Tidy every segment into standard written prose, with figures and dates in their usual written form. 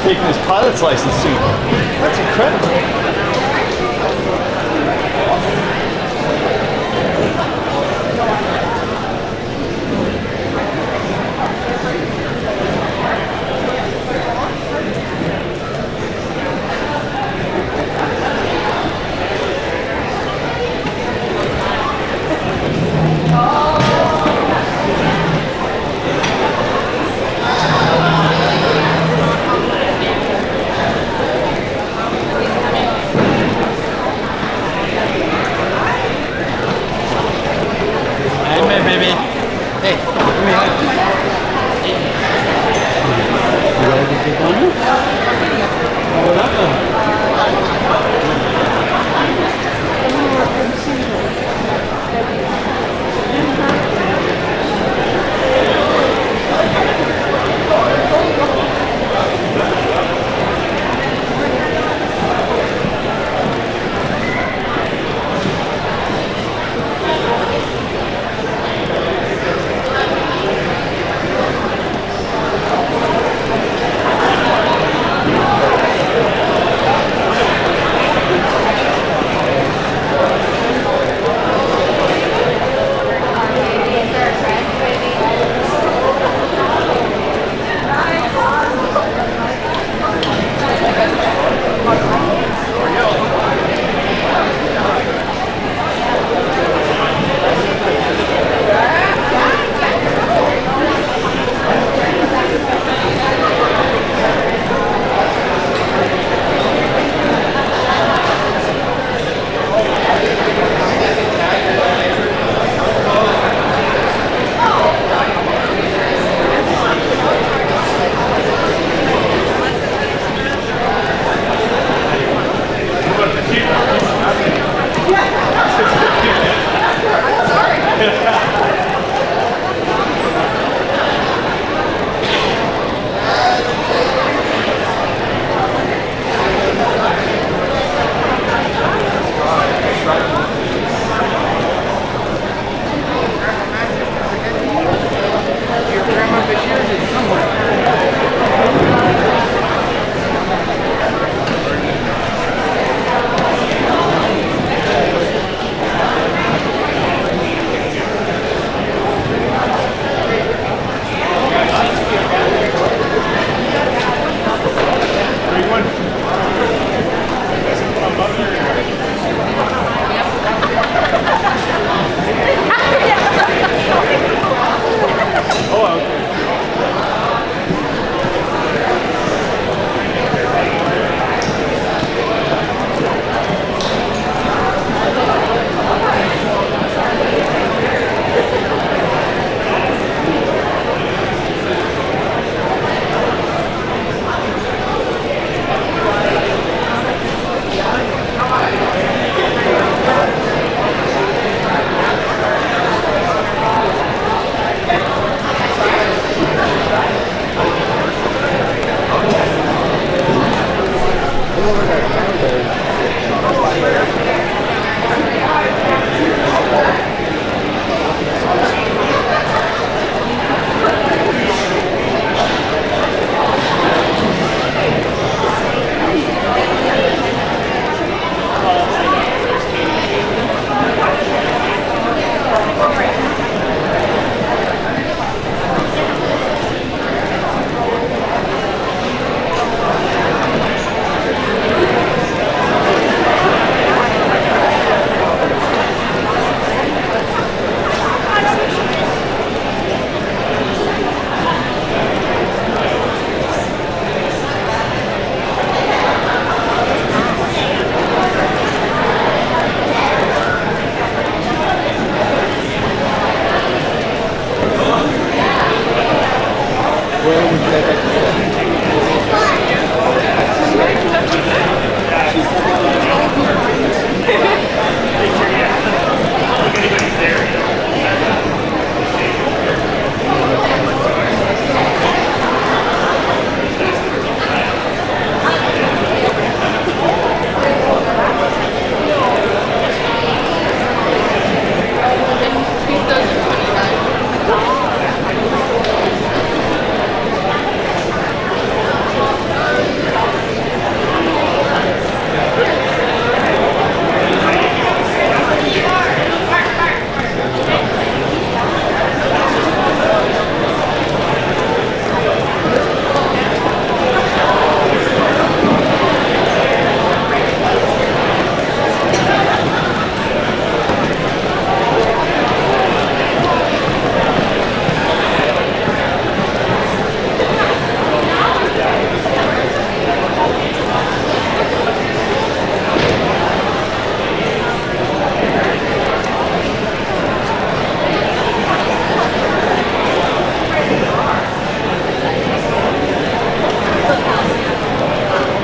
Taking his pilot's license soon. That's incredible.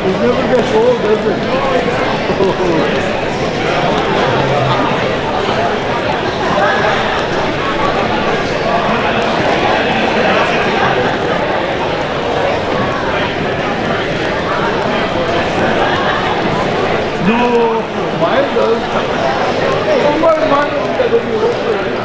It never gets old, does it? No, mine does. Oh, mine doesn't get any older.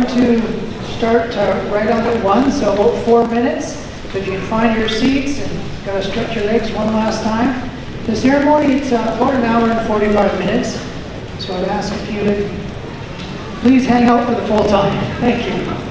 going to start right on at 1, so about 4 minutes. So if you can find your seats and got to stretch your legs one last time. The ceremony, it's about an hour and 45 minutes. So I'd ask if you would please hang out for the full time. Thank you.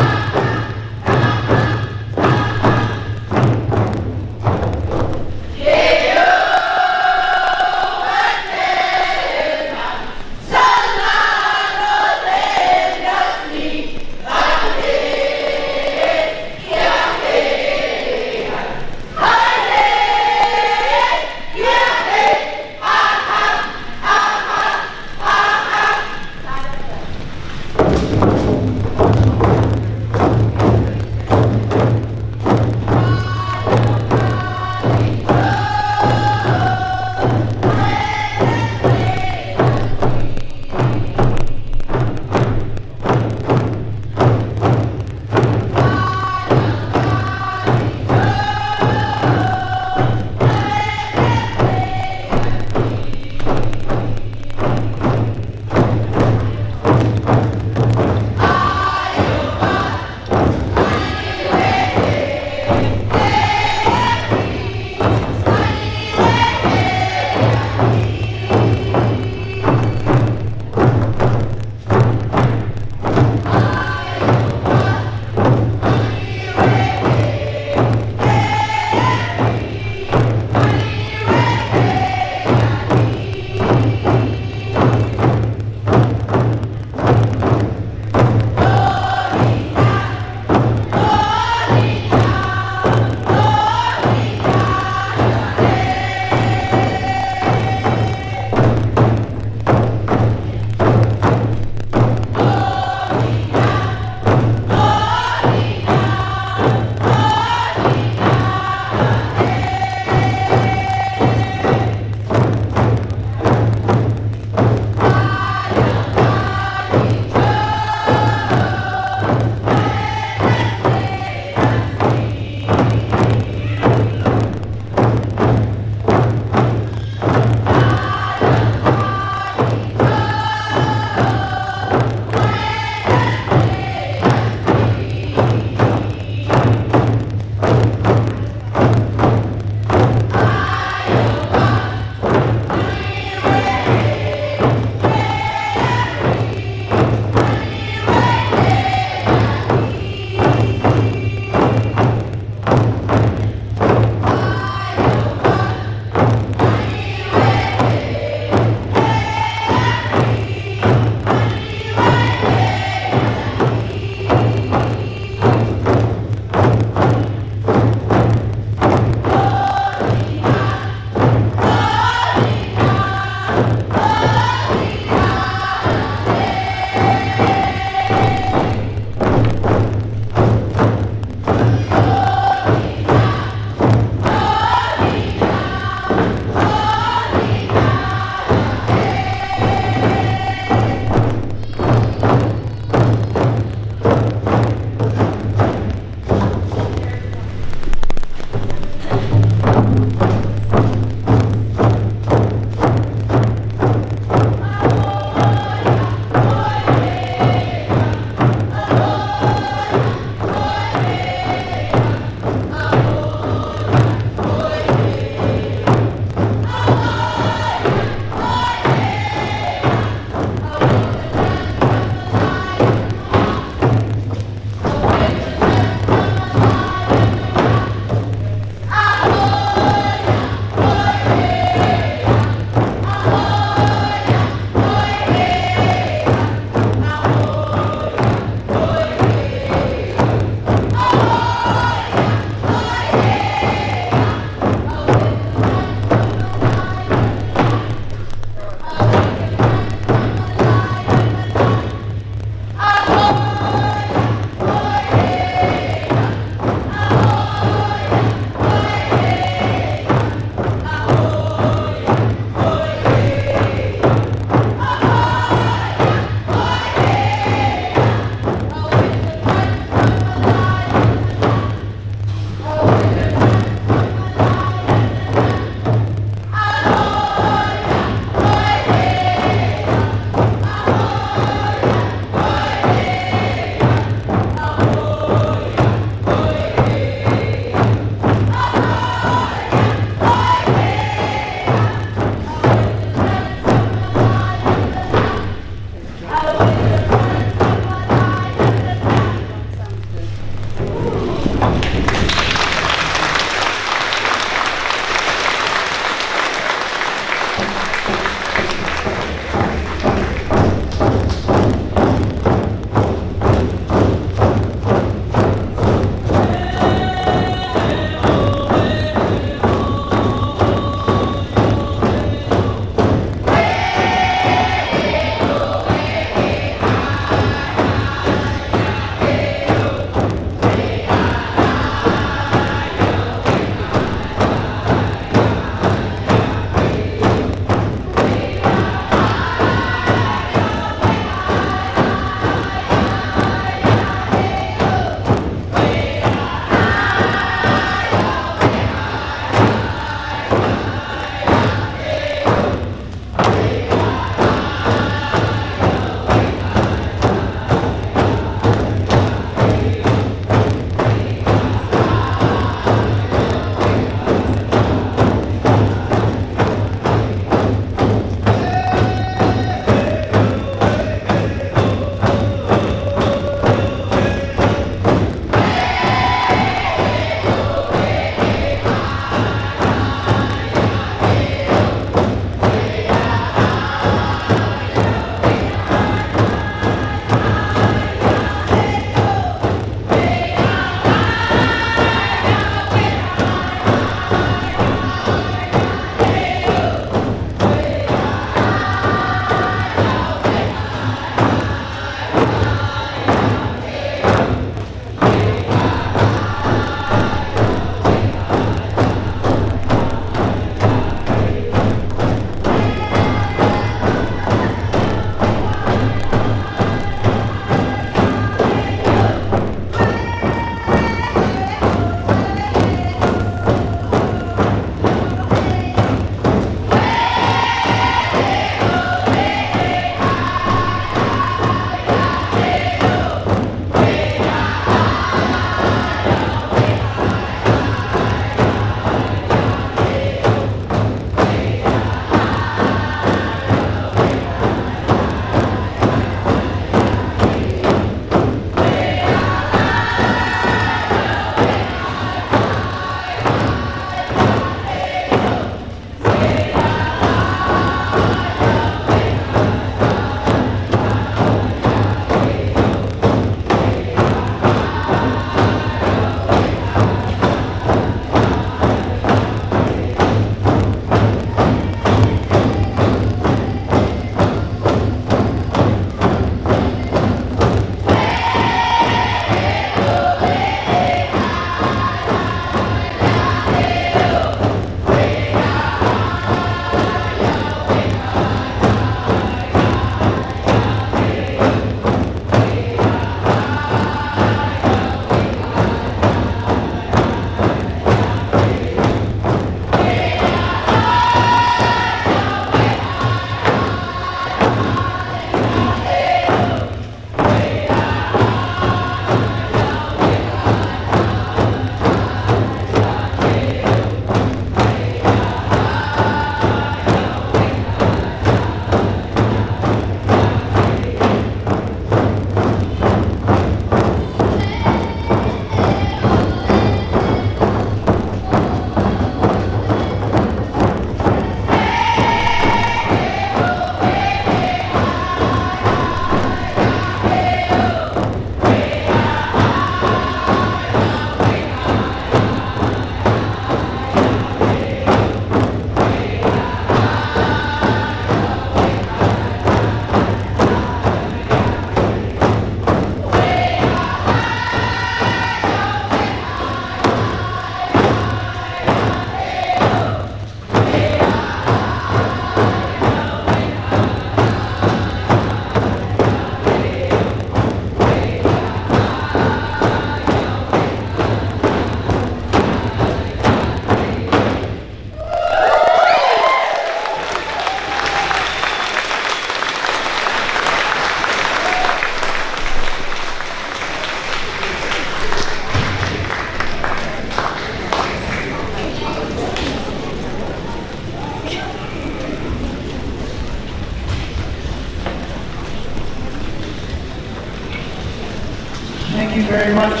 very much,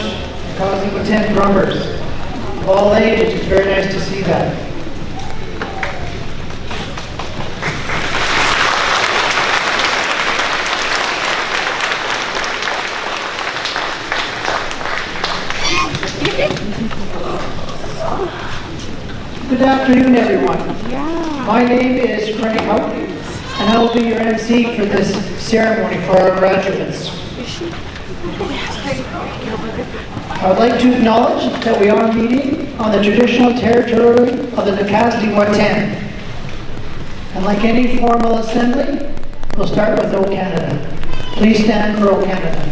because we 10 drummers of all ages. It's very nice to see that. Good afternoon, everyone. My name is Frank Houghton, and I will be your MC for this ceremony for our graduates. I would like to acknowledge that we are meeting on the traditional territory of the Nakazdee-Waten. And like any formal assembly, we'll start with O Canada. Please stand for O Canada.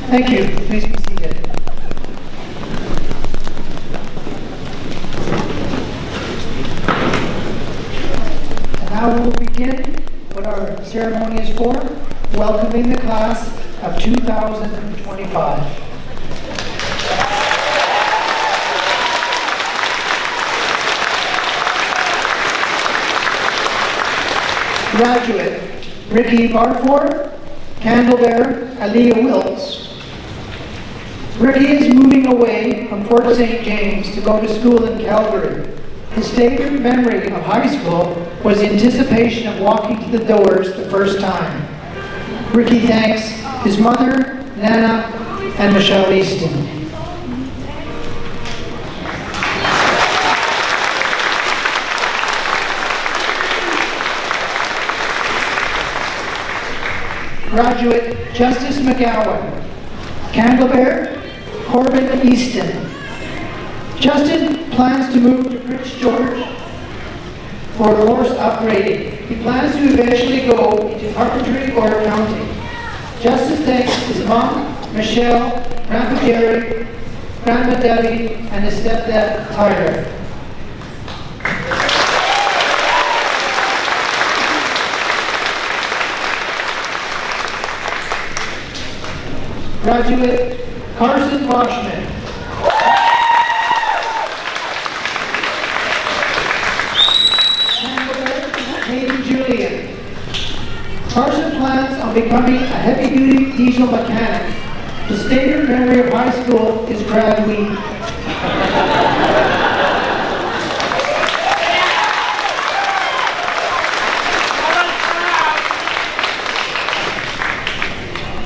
Thank you. Please be seated. And now we will begin what our ceremony is for, welcoming the class of 2025. Graduate, Ricky Barford, Candlebearer, Aaliyah Wilkes. Ricky is moving away from Fort St. James to go to school in Calgary. His favorite memory of high school was the anticipation of walking to the doors the first time. Ricky thanks his mother, Nana, and Michelle Easton. Graduate Justice McGowan, Candlebearer, Corbin Easton. Justin plans to move to Prince George for horse upgrading. He plans to eventually go into carpentry or accounting. Justice thanks his mom, Michelle, Grandpa Jerry, Grandma Debbie, and his stepdad, Tyler. Graduate Carson Washman. Hayden Julian. Carson plans on becoming a heavy-duty diesel mechanic. His favorite memory of high school is Grad week.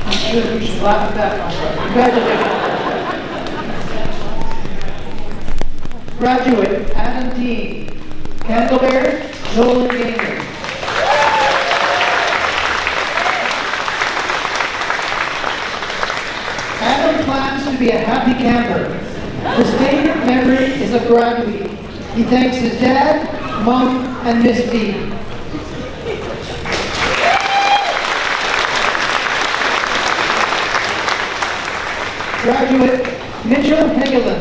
I'm sure we should laugh at that one. Congratulations. Graduate Adam Dean, Candlebearer, Nolan Gaynor. Adam plans to be a happy camper. His favorite memory is of Grad week. He thanks his dad, mom, and Miss B. Graduate Mitchell Hegelin.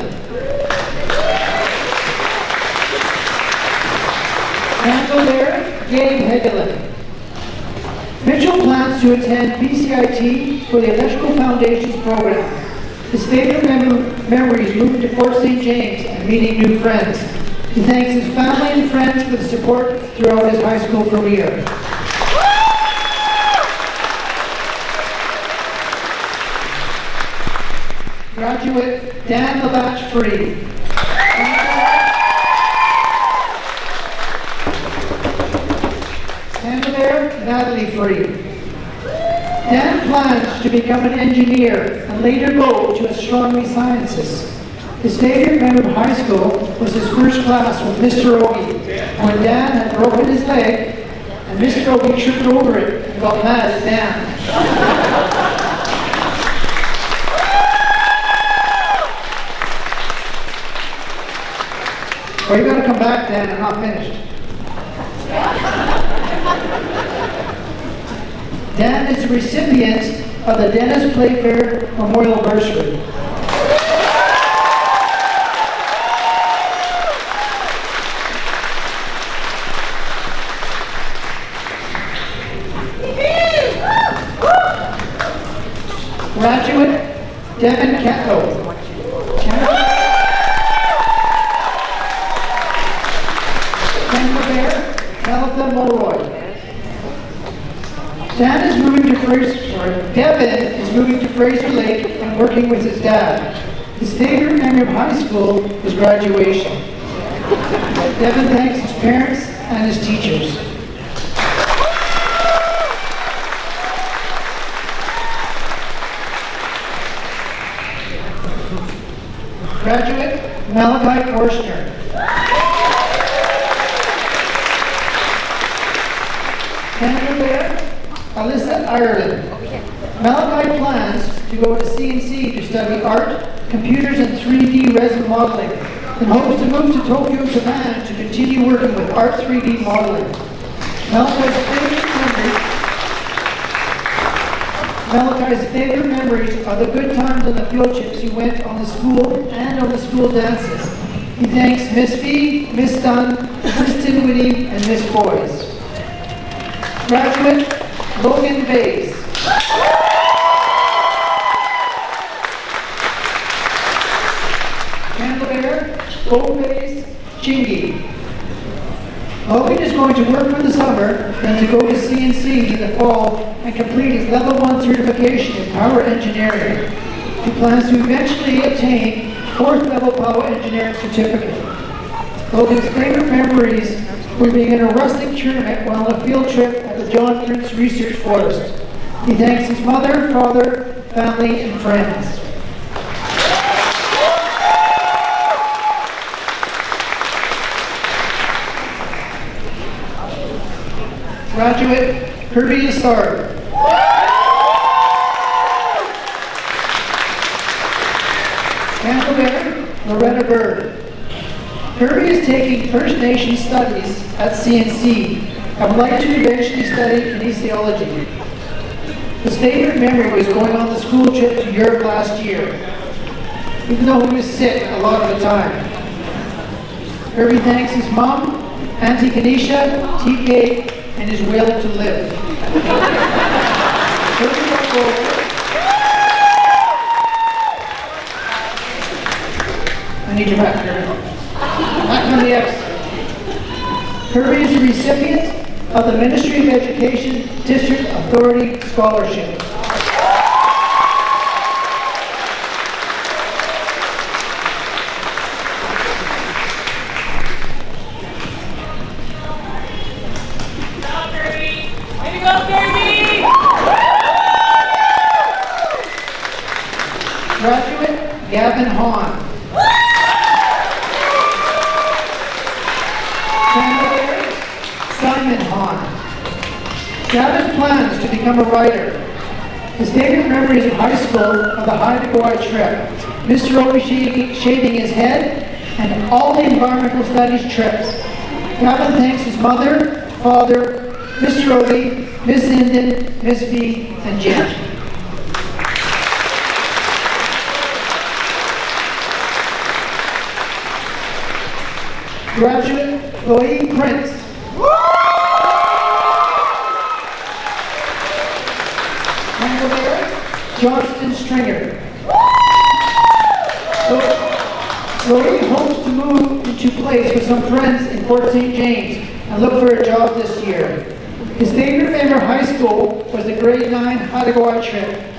Candlebearer Gabe Hegelin. Mitchell plans to attend PCIT for the Electrical Foundations program. His favorite memories moving to Fort St. James and meeting new friends. He thanks his family and friends for the support throughout his high school career. Graduate Dan Labatch Free. Handler Natalie Free. Dan plans to become an engineer and later go to astronomy sciences. His favorite memory of high school was his first class with Mr. Ogie, when Dan had broken his leg and Mr. Ogie tripped over it and got mad at Dan. Well, you gotta come back, Dan. I'm not finished. Dan is the recipient of the Dennis Playfair Memorial Bursary. Graduate Devin Cato. Talitha Mulroy. Devin is moving to Fraser Lake and working with his dad. His favorite memory of high school was graduation. Devin thanks his parents and his teachers. Graduate Malachi Korshner. Canada Alyssa Ireland. Malachi plans to go to CNC to study art, computers, and 3D resin modeling, and hopes to move to Tokyo, Japan to continue working with art 3D modeling. Malachi's favorite memories are the good times on the field trips he went on the school and on the school dances. He thanks Miss Fee, Miss Dunn, Kristen Whitty, and Miss Boyce. Graduate Logan Bays. Candlebear Bays Chingy. Logan is going to work for the summer, then to go to CNC in the fall and complete his level 1 certification in power engineering. He plans to eventually obtain 4th level power engineering certificate. Logan's favorite memories were being in a wrestling tournament while on a field trip at the John Prince Research Forest. He thanks his mother, father, family, and friends. Graduate Kirby Assard. Candlebear Loretta Bird. Kirby is taking First Nation Studies at CNC and would like to eventually study kinesiology. His favorite memory was going on the school trip to Europe last year, even though he was sick a lot of the time. Kirby thanks his mom, Auntie Kenesha, TK, and his will to live. I need you back, Kirby. Back on the X. Kirby is the recipient of the Ministry of Education District Authority Scholarship. Graduate Gavin Hahn. Simon Hahn. Gavin plans to become a writer. His favorite memories of high school are the Hawaii trip, Mr. Obi shaving his head, and all the environmental studies trips. Gavin thanks his mother, father, Mr. Obi, Miss Linden, Miss B, and Jen. Graduate Chloe Prince. Johnston Stringer. Lori hopes to move into place with some friends in Fort St. James and look for a job this year. His favorite memory of high school was the grade 9 Hawaii trip.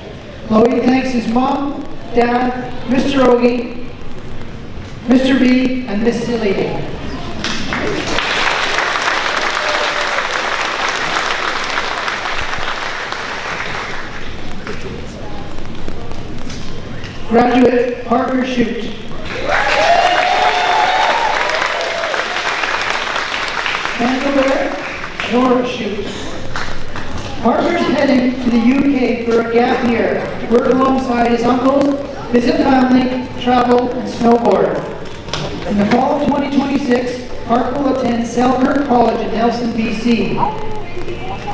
Lori thanks his mom, dad, Mr. Ogie, Mr. B, and Miss Celia. Graduate Parker Shute. Handler Nora Shute. Parker's heading to the UK for a gap year to work alongside his uncles, visit family, travel, and snowboard. In the fall of 2026, Parker will attend Selkirk College in Nelson, BC,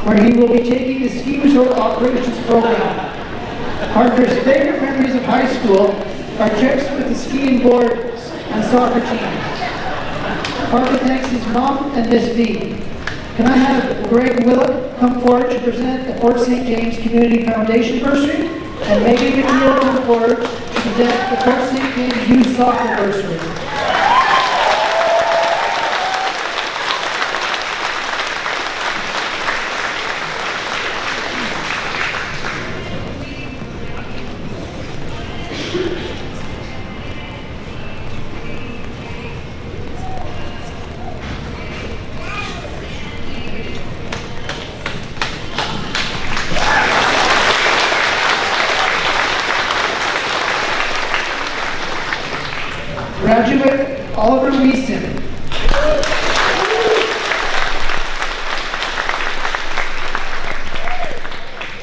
where he will be taking the ski resort operations program. Parker's favorite memories of high school are trips with the ski and board and soccer team. Parker thanks his mom and Miss V. Can I have Greg Willett come forward to present the Fort St. James Community Foundation bursary, and Megan McNeil come forward to present the Fort St. James Youth Soccer bursary. Graduate Oliver Weeson.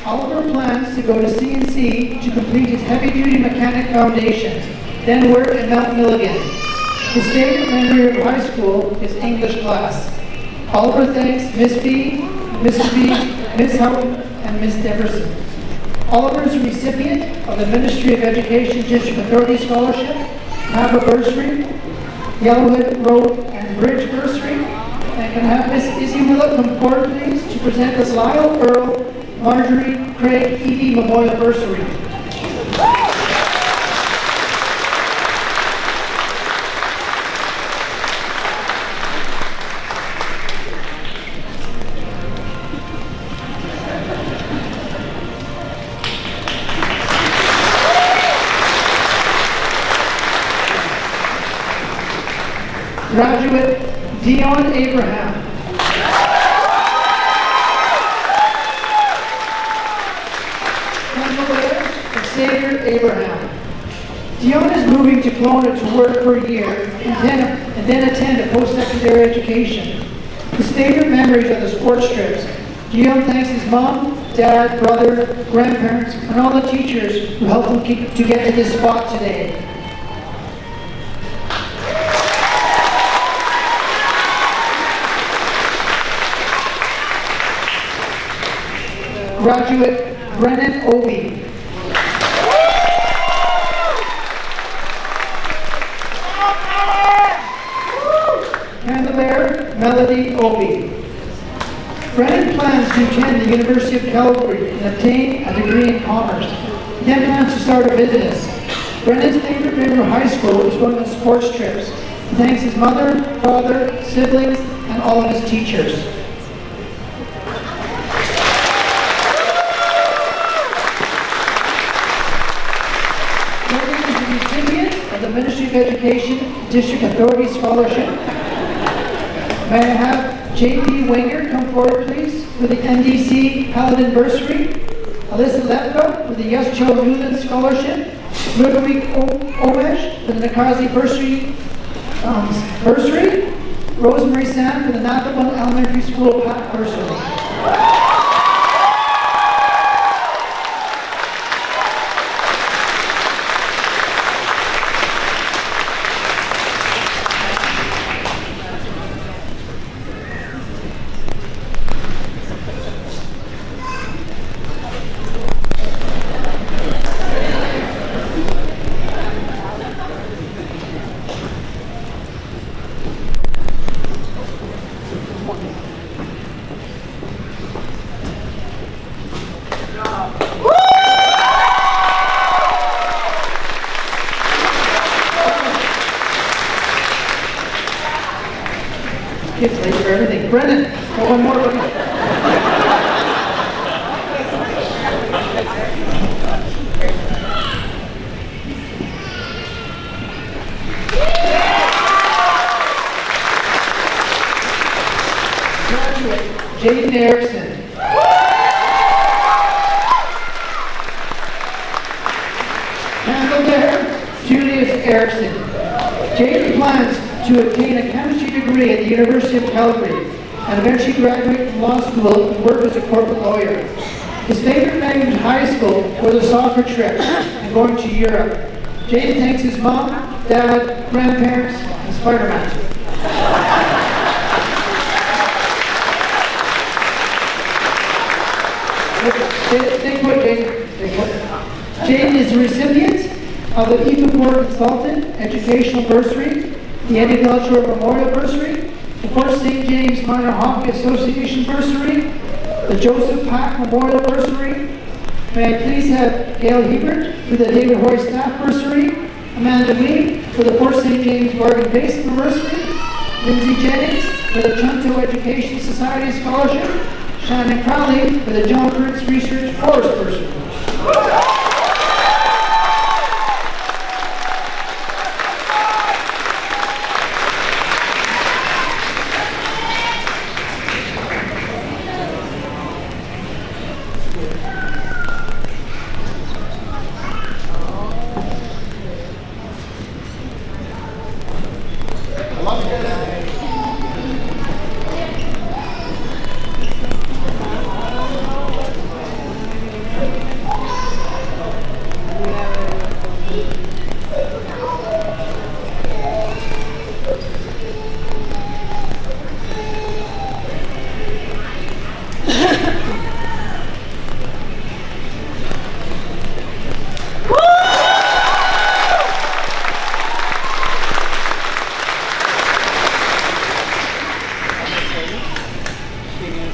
Oliver plans to go to CNC to complete his heavy-duty mechanic foundations, then work at Mount Milligan. His favorite memory of high school is English class. Oliver thanks Miss B, Mr. B, Miss Houghton, and Miss Deverson. Oliver is a recipient of the Ministry of Education District Authority Scholarship, Napa Bursary, Yellowhead Road and Bridge Bursary, and can have Miss Izzy Willett come forward, please, to present the Lyle Earl, Marjorie Craig Evie Memorial Bursary. Graduate Dion Abraham. Xavier Abraham. Dion is moving to Kelowna to work for a year and then attend a post-secondary education. His favorite memories are the sports trips. Dion thanks his mom, dad, brother, grandparents, and all the teachers who helped him to get to this spot today. Graduate Brennan Obi. Handler Melody Obi. Brennan plans to attend the University of Calgary and obtain a degree in commerce. He then plans to start a business. Brennan's favorite memory of high school is going on sports trips. He thanks his mother, father, siblings, and all of his teachers. The Ministry of Education District Authority Scholarship. May I have J.P. Wenger come forward, please, for the NDC Paladin Bursary. Alyssa Lepka for the Yes Joe Newland Scholarship. Ludwig Omesh for the Nakazi Bursary. Rosemary Sam for the Nakawan Elementary School Bursary. Gets late for everything. Brennan, got one more. Graduate, Jaden Erickson. Julius Erickson. Jaden plans to obtain a chemistry degree at the University of Calgary and eventually graduate from law school and work as a corporate lawyer. His favorite memory in high school was a soccer trip and going to Europe. Jaden thanks his mom, dad, grandparents, and Spider-Man. Stay put, Jaden. Stay put. Jaden is the recipient of the Ecoport Consultant Educational Bursary, the Eddie Belcher Memorial Bursary, the Fort St. James Minor Hockey Association Bursary, the Joseph Pack Memorial Bursary. May I please have Gail Hebert for the David Hoy Staff Bursary, Amanda Lee for the Fort St. James Bargain Basement Bursary, Lindsay Jennings for the Chunto Education Society Scholarship, Shannon Crowley for the John Kurtz Research Forest Bursary.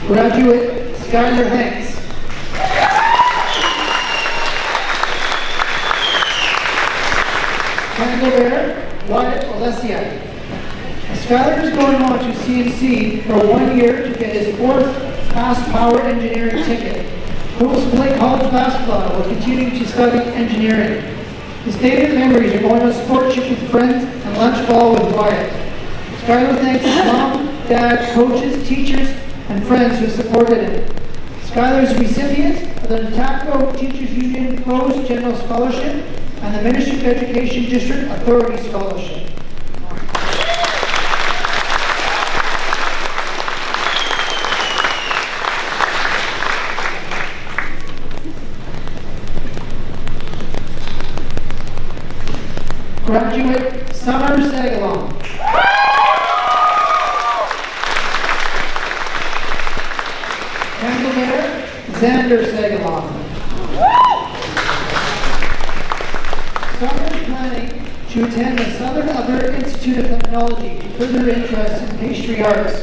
Graduate Skylar Hanks. Candle bearer Wyatt Alessia. Skylar is going on to CNC for 1 year to get his 4th Fast Power Engineering ticket. He will play college basketball while continuing to study engineering. His favorite memories are going on sport trip with friends and lunch ball with Wyatt. Skylar thanks his mom, dad, coaches, teachers, and friends who supported him. Skylar is a recipient of the Nataco Teachers Union Closed General Scholarship and the Ministry of Education District Authority Scholarship. Graduate Summer Sagalong. Xander Sagalon. Summer is planning to attend the Southern Alberta Institute of Technology to further interest in pastry arts.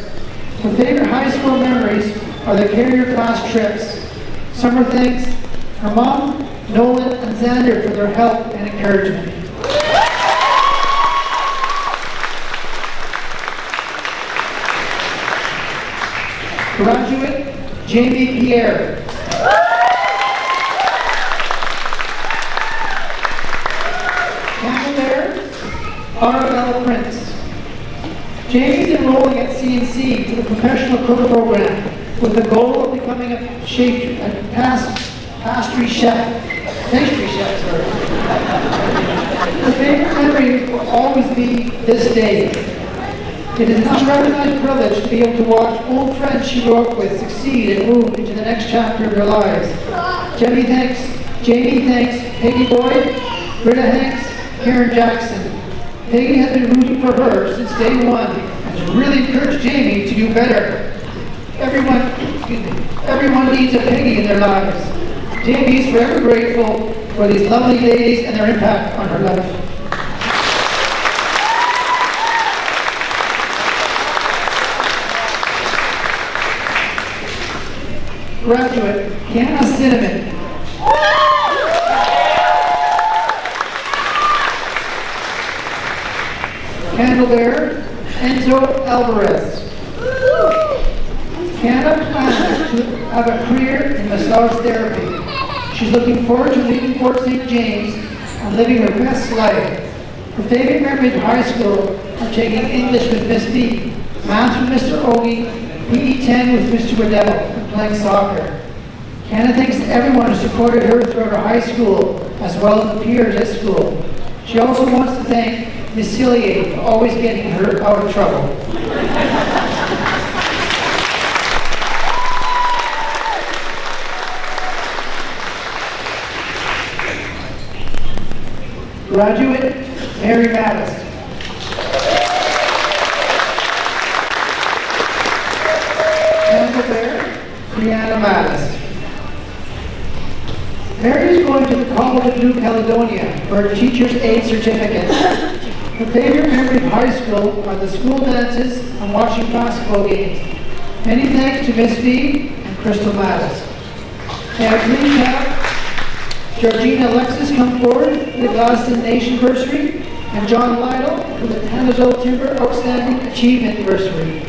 Her favorite high school memories are the carrier class trips. Summer thanks her mom, Nolan, and Xander for their help and encouragement. Graduate Jamie Pierre. Arabella Prince. Jamie's enrolling at CNC to the professional cook program with the goal of becoming a pastry chef. Sorry. Her favorite memory will always be this day. It is an unrecognized privilege to be able to watch old friends she grew up with succeed and move into the next chapter of their lives. Jamie thanks Peggy Boyd, Britta Hanks, Karen Jackson. Peggy has been rooting for her since day one and has really encouraged Jamie to do better. Everyone needs a Peggy in their lives. Jamie is forever grateful for these lovely ladies and their impact on her life. Graduate Kiana Cinnamon. Candle bearer Enzo Alvarez. Canada plans to have a career in massage therapy. She's looking forward to leaving Fort St. James and living her best life. Her favorite memories of high school are taking English with Miss B, Maths with Mr. Ogie, PE 10 with Mr. Waddell, and playing soccer. Canada thanks everyone who supported her throughout her high school, as well as the peers at school. She also wants to thank Miss Cillier for always getting her out of trouble. Graduate, Mary Mattis. Campbell Bear, Brianna Mattis. Mary is going to the College of New Caledonia for her Teacher's Aid Certificate. Her favorite memory of high school are the school dances and watching basketball games. Many thanks to Miss V and Crystal Mattis. May I please have Georgina Alexis come forward for the Gladstone Nation Bursary, and John Lytle for the Tanazol Timber Outstanding Achievement Bursary.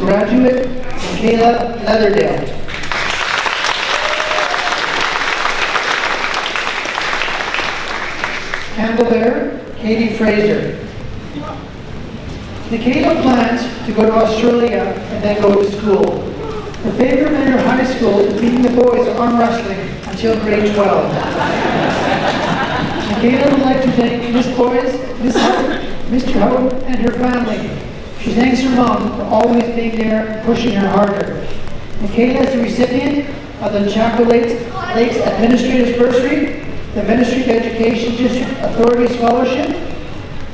Graduate, Michaela Leatherdale. Campbell Bear, Katie Fraser. Michaela plans to go to Australia and then go to school. Her favorite memory of high school is beating the boys at arm wrestling until grade 12. Michaela would like to thank Miss Boys, Miss Howard, Mr. Howard, and her family. She thanks her mom for always being there and pushing her harder. Michaela is the recipient of the Chaco Lakes Administrators Bursary, the Ministry of Education District Authority Scholarship.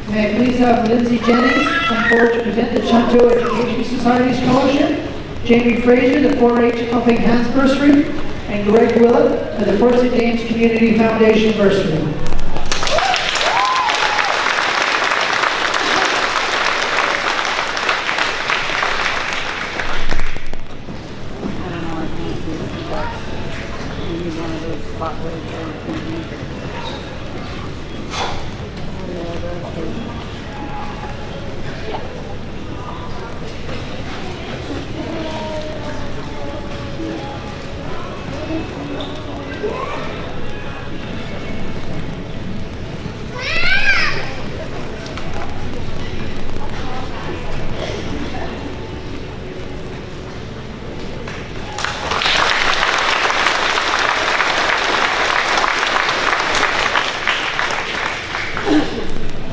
May I please have Lindsay Jennings come forward to present the Chanto Education Society Scholarship, Jamie Fraser, the 4-H Helping Hands Bursary, and Greg Willett for the Fort St. James Community Foundation Bursary.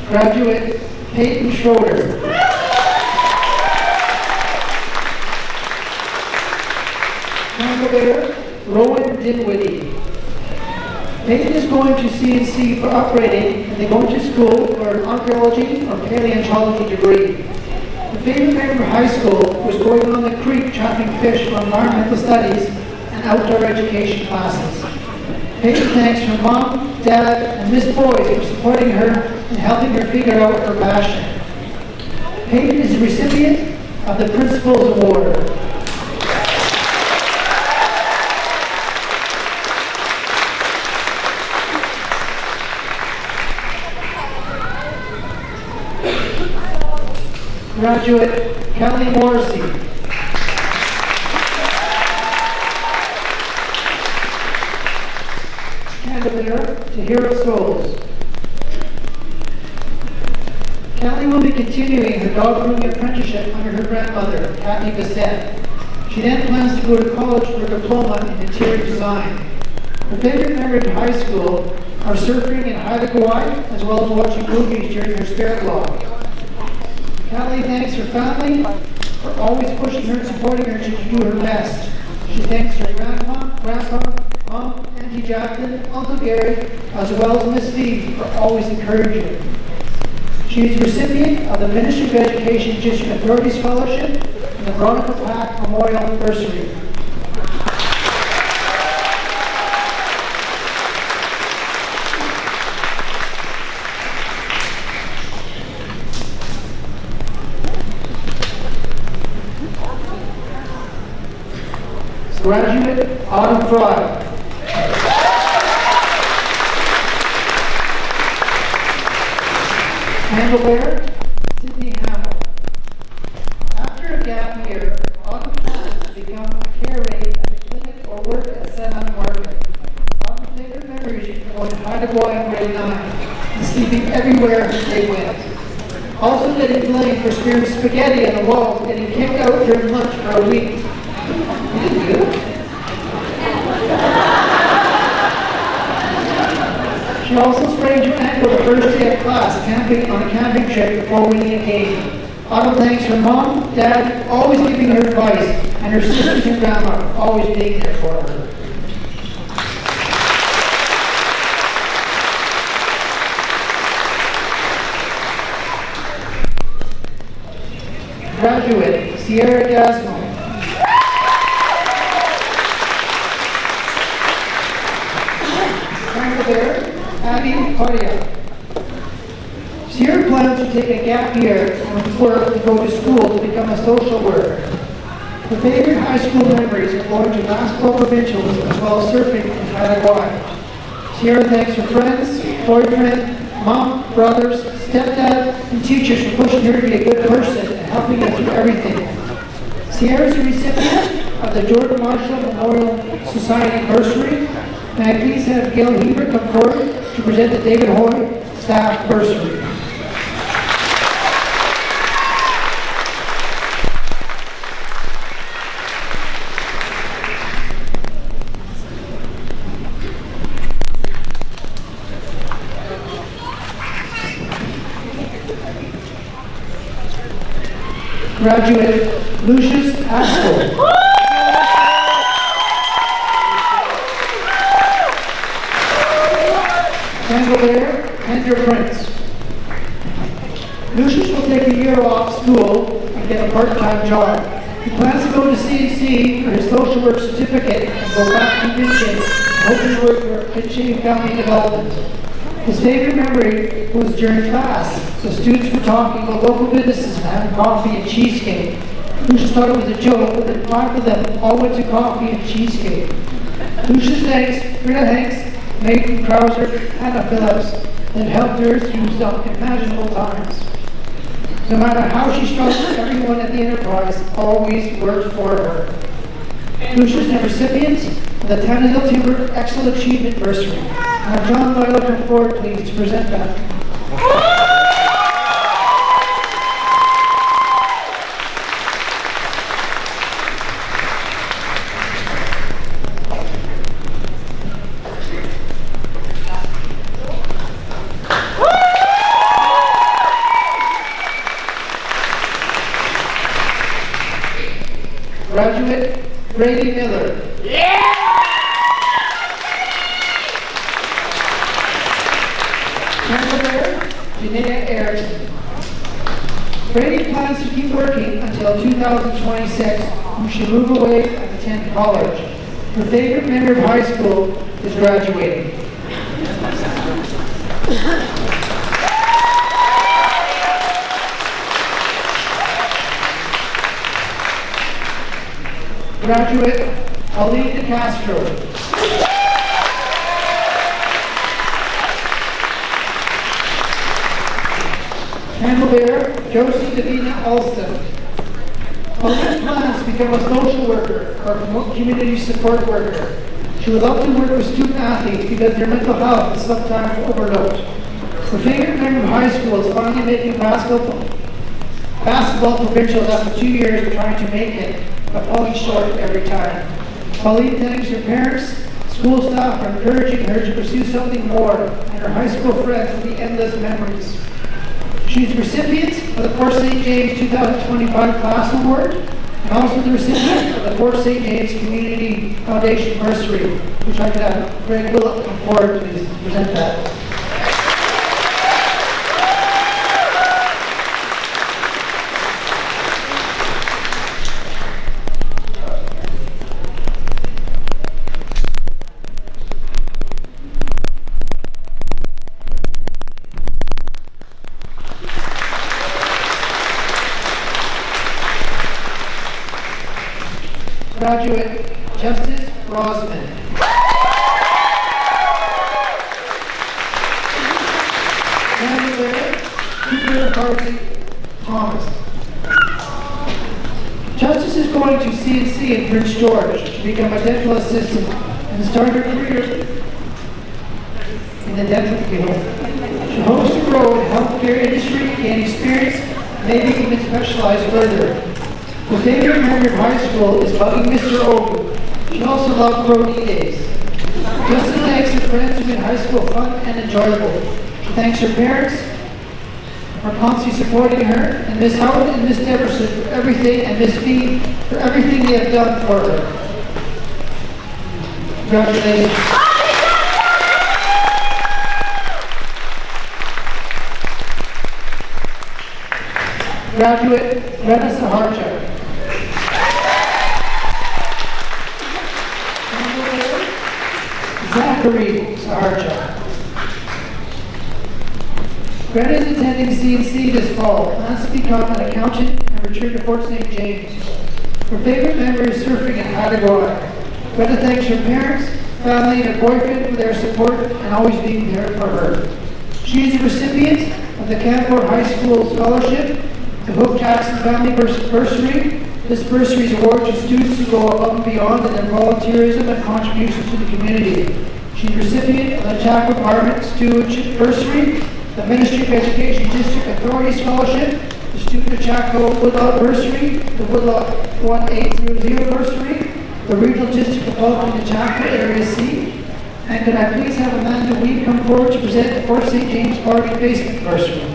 Graduate, Peyton Schroeder. Campbell Bear, Rowan Dinwiddie. Peyton is going to CNC for operating, and they're going to school for an archaeology or paleontology degree. The favorite memory of high school was going on the creek trapping fish for environmental studies and outdoor education classes. Peyton thanks her mom, dad, and Miss Boys for supporting her and helping her figure out her passion. Peyton is the recipient of the Principal's Award. Graduate, Kelly Morrissey. Candelier to Hero Souls. Kelly will be continuing her dog grooming apprenticeship under her grandmother, Kathy Bissett. She then plans to go to college for a diploma in interior design. Her favorite memory of high school are surfing in Haida Gwaii, as well as watching movies during her spare block. Kelly thanks her family for always pushing her and supporting her to do her best. She thanks her grandma, grandpa, mom, Auntie Jacqueline, Uncle Gary, as well as Miss V for always encouraging her. She is the recipient of the Ministry of Education District Authority Scholarship and the Veronica Pack Memorial Bursary. Graduate Autumn Fry. Handlebearer Sydney Hamill. After a gap year, Autumn plans to become a care aide at a clinic or work at San Market. Autumn's favorite memories of going to Haida in grade 9 and sleeping everywhere they went. Also getting blamed for spearing spaghetti on the wall and getting kicked out during lunch for a week. She also sprained her ankle the first day of class camping on a camping trip before winning a game. Autumn thanks her mom, dad, always giving her advice, and her sisters and grandma always being there for her. Graduate Sierra Gasmo. Abby Cardia. Sierra plans to take a gap year and work and go to school to become a social worker. Her favorite high school memories are going to basketball provincials as well as surfing in Haida. Sierra thanks her friends, boyfriend, mom, brothers, stepdad, and teachers for pushing her to be a good person and helping her through everything. Sierra is a recipient of the Jordan Marshall Memorial Society bursary. May I please have Gail Heber come forward to present the David Hoy Staff Bursary. Graduate Lucius Aspel. Handlebearer, Andrew Prince. Lucius will take a year off school and get a part-time job. He plans to go to CNC for his social work certificate and go back to Michigan, hoping to work for Michigan County Development. His favorite memory was during class. The students were talking about local businesses and having coffee and cheesecake. Lucius thought it was a joke, but then 5 of them all went to coffee and cheesecake. Lucius thanks Rita Hanks, Nathan Krauser, Hannah Phillips that helped her through some imaginable times. No matter how she struggled, everyone at the enterprise always worked for her. Lucius is a recipient of the Tannehill Timber Excellent Achievement Bursary. Now John Boyle come forward, please, to present that. Graduate Brady Miller. Yeah! Handlebearer Janea Erickson. Brady plans to keep working until 2026 when she move away and attend college. Her favorite memory of high school is graduating. Graduate Ali De Castro. Handlebearer Josie Davina Alston. Ali's plans to become a social worker or community support worker. She would love to work with student athletes because their mental health is sometimes overlooked. Her favorite memory of high school is finally making basketball provincials after 2 years of trying to make it, but falling short every time. Pauline thanks her parents, school staff for encouraging her to pursue something more, and her high school friends for the endless memories. She is the recipient of the Port St. James 2025 Class Award And also the recipient of the Fort St. James Community Foundation Bursary, which I could have Greg Willett come forward to present that. Graduate Justice Rosman. Graduate Cooper Hartley Thomas. Justice is going to CNC in Prince George to become a dental assistant and start her career in the dental field. She hopes to grow in the healthcare industry, gain experience, maybe even specialize further. Her favorite memory of high school is bugging Mr. Ogun. She also loved Brody days. Justin thanks her friends who made high school fun and enjoyable. She thanks her parents for constantly supporting her, and Miss Howard and Miss Deverson for everything, and Miss B for everything they have done for her. Congratulations. Graduate Greta Saharchuk. Zachary Saharchuk. Greta is attending CNC this fall, plans to become an accountant and return to Fort St. James. Her favorite memory is surfing in Patagonia. Greta thanks her parents, family, and her boyfriend for their support and always being there for her. She is a recipient of the Canfor High School Scholarship, the Hope Jackson Family Bursary. This bursary is awarded to students who go above and beyond in their volunteerism and contributions to the community. She's a recipient of the Chaco Environment Stewardship Bursary, the Ministry of Education District Authority Scholarship, the Student of Chaco Woodlot Bursary, the Woodlot 1800 Bursary, the Regional District Development in Chaco Area C. And could I please have Amanda Weed come forward to present the Fort St. James Bargain Basement Bursary.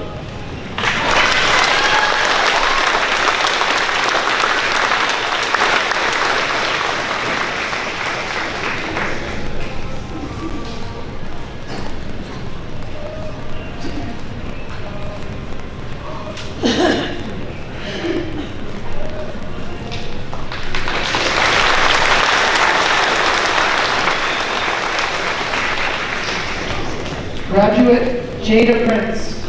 Graduate Jada Prince.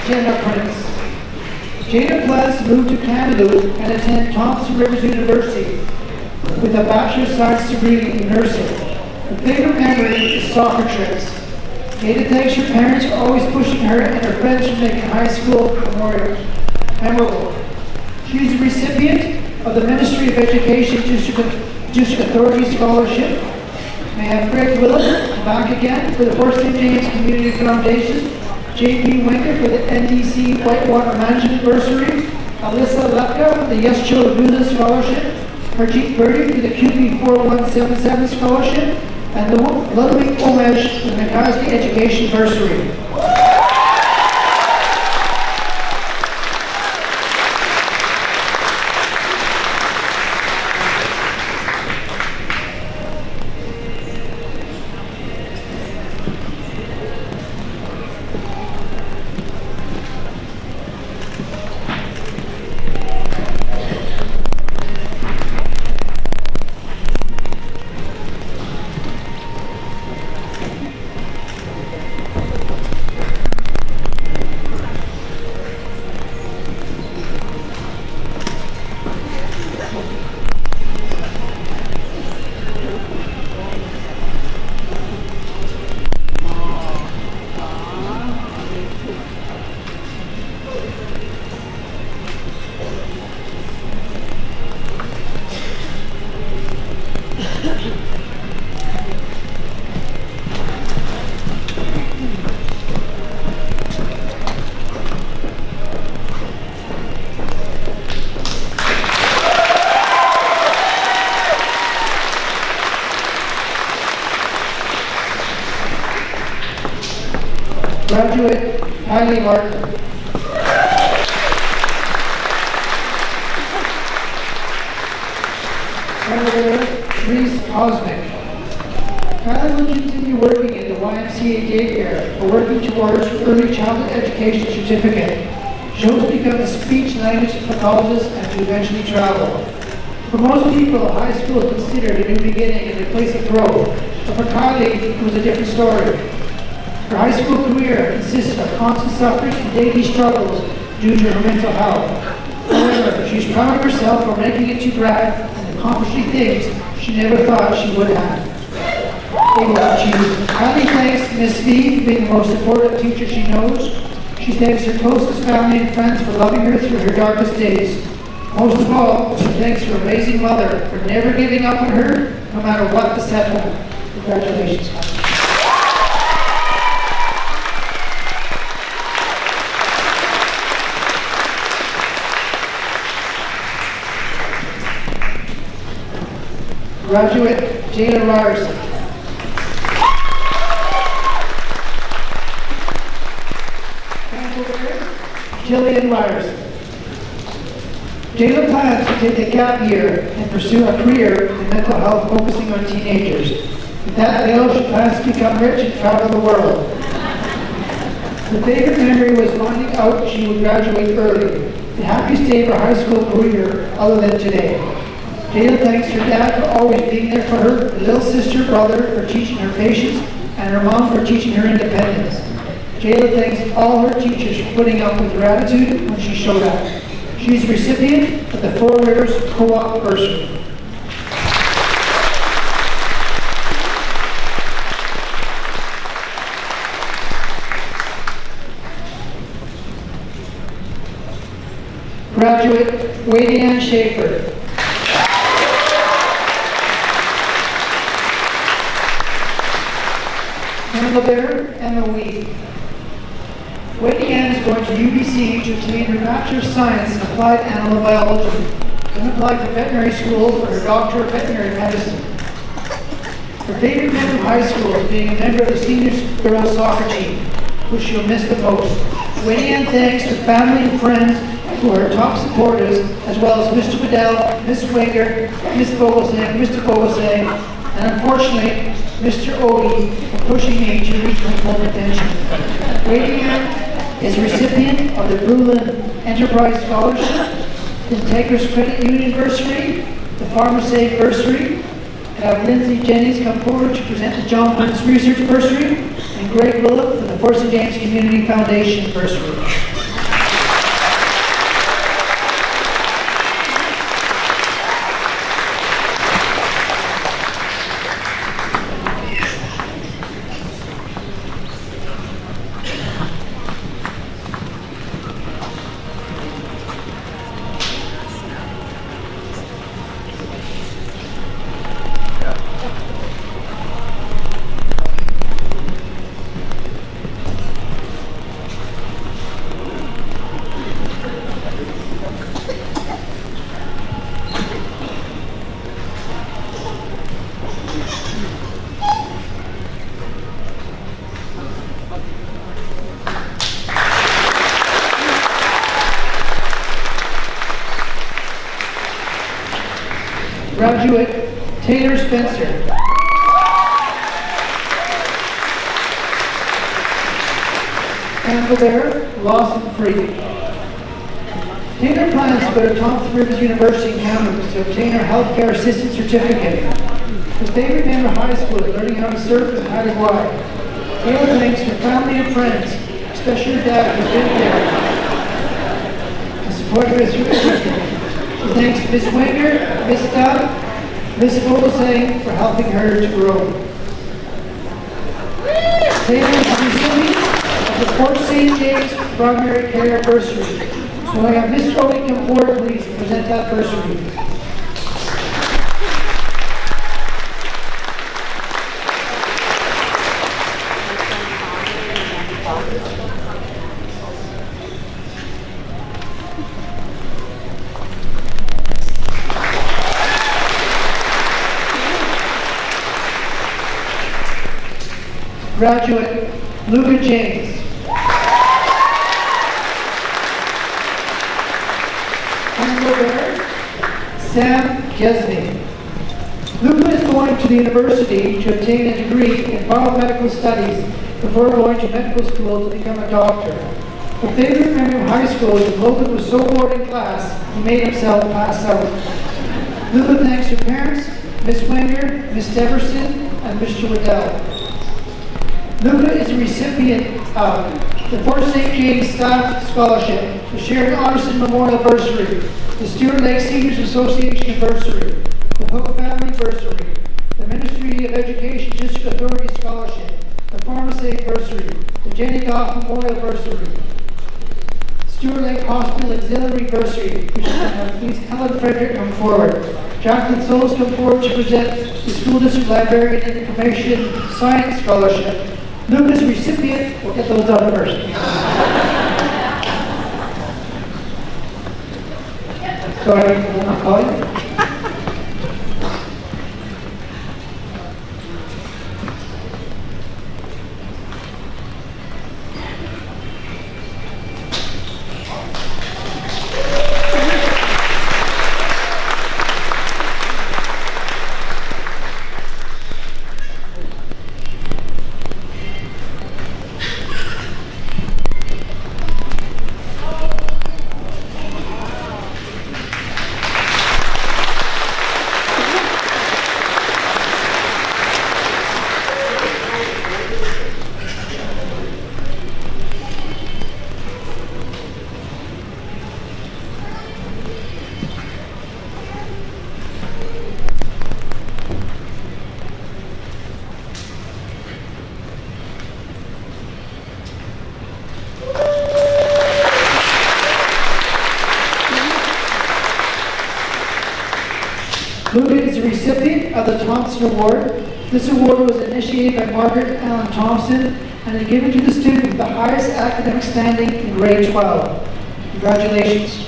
Jada Prince. Jada plans to move to Kamloops and attend Thompson Rivers University with a Bachelor of Science degree in nursing. Her favorite memory is soccer trips. Jada thanks her parents for always pushing her and her friends for making high school memorable. She is a recipient of the Ministry of Education District Authority Scholarship. May I have Greg Willett back again for the Fort St. James Community Foundation, J.P. Winker for the NDC Whitewater Management Bursary, Alyssa Lepka for the Yes Children Do This Scholarship, Harjeet Birdie for the QP 4177 Scholarship, and the Ludwig Omesh for the McCaskey Education Bursary. Graduate Kylie Martin. Reese Osmick. Kylie will continue working in the YMCA daycare for working towards early childhood education certificate. She hopes to become a speech language pathologist and to eventually travel. For most people, high school is considered a new beginning and a place of growth, but for Kylie, it was a different story. Her high school career consisted of constant suffering and daily struggles due to her mental health. However, she's proud of herself for making it to Grad and accomplishing things she never thought she would have. Kylie thanks Miss V for being the most supportive teacher she knows. She thanks her closest family and friends for loving her through her darkest days. Most of all, she thanks her amazing mother for never giving up on her, no matter what the setback. Congratulations, Kylie. Graduate Jayla Ryerson. Jillian Ryerson. Jayla plans to take a gap year and pursue a career in mental health focusing on teenagers. With that fails, she plans to become rich and travel the world. Her favorite memory was finding out she would graduate early, the happiest day of her high school career other than today. Jayla thanks her dad for always being there for her, her little sister, brother for teaching her patience, and her mom for teaching her independence. Jayla thanks all her teachers for putting up with her attitude when she showed up. She is a recipient of the Four Rivers Co-op bursary. Graduate Wadey Ann Schaefer. Emma Bear, Emma Wee. Wadey Ann is going to UBC to obtain her Bachelor of Science in Applied Animal Biology, then apply to veterinary school for her Doctor of Veterinary Medicine. Her favorite memory of high school is being a member of the senior girls soccer team, which she'll miss the most. Wadey Ann thanks her family and friends who are her top supporters, as well as Mr. Bedell, Miss Winger, Miss Vogelsang, Mr. Vogelsang, and unfortunately, Mr. Odie for pushing me to reach my full potential. Wadey Ann is a recipient of the Brulin Enterprise Scholarship, the Integris Credit Union Bursary, the Farmer Save Bursary. Have Lindsay Jennings come forward to present the John Wentz Research Bursary, and Greg Willett for the Fort St. James Community Foundation Bursary. Graduate Taylor Spencer. And there, Lawson Free. Taylor plans to go to Thompson Rivers University in Kamloops to obtain her healthcare assistant certificate. Her favorite memory of high school is learning how to surf and how to glide. Taylor thanks her family and friends, especially her dad who's been there to support her certificate. She thanks Miss Winger, Miss Dubb, Miss Vogelsang for helping her to grow. Taylor is the recipient of the Fort St. James Primary Care Bursary. So I have Mr. Odie come forward, please, to present that bursary. Graduate Luca James. Sam Gesney. Luca is going to the university to obtain a degree in biomedical studies before going to medical school to become a doctor. A favorite memory of high school is that Logan was so bored in class, he made himself pass out. Luca thanks her parents, Miss Wenger, Miss Deverson, and Mr. Waddell. Luca is a recipient of the Fort St. James Staff Scholarship, the Sheridan Otterson Memorial Bursary, the Stuart Lake Seniors Association Bursary, the Hook Family Bursary, the Ministry of Education District Authority Scholarship, the Pharmacy Bursary, the Jenny Goff Memorial Bursary, Stuart Lake Hospital Auxiliary Bursary, which is going to please Helen Frederick come forward. Jacqueline Souls come forward to present the School District Librarian and Information Science Scholarship. Luca's recipient, we'll get those done first. Sorry, I'm not calling. Luca is the recipient of the Thompson Award. This award was initiated by Margaret Allen Thompson and is given to the student with the highest academic standing in grade 12. Congratulations.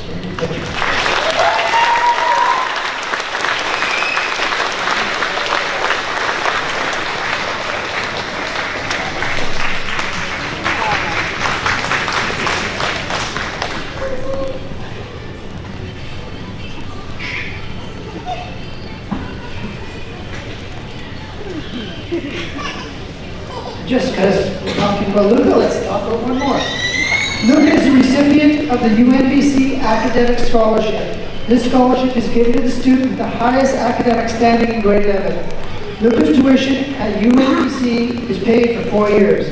Just because we're talking about Luca, let's talk about one more. Luca is the recipient of the UNBC Academic Scholarship. This scholarship is given to the student with the highest academic standing in grade 11. Luca's tuition at UNBC is paid for 4 years.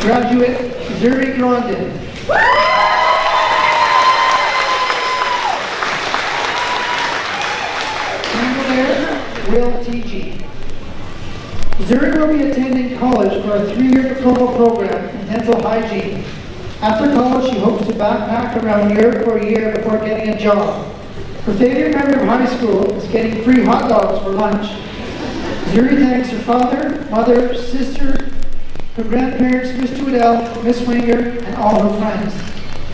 Graduate Zuri Grondin. Will T.G. Zuri will be attending college for a 3-year diploma program in dental hygiene. After college, she hopes to backpack around Europe for a year before getting a job. Her favorite memory of high school is getting free hot dogs for lunch. Zuri thanks her father, mother, sister, her grandparents, Mr. Waddell, Miss Wenger, and all her friends.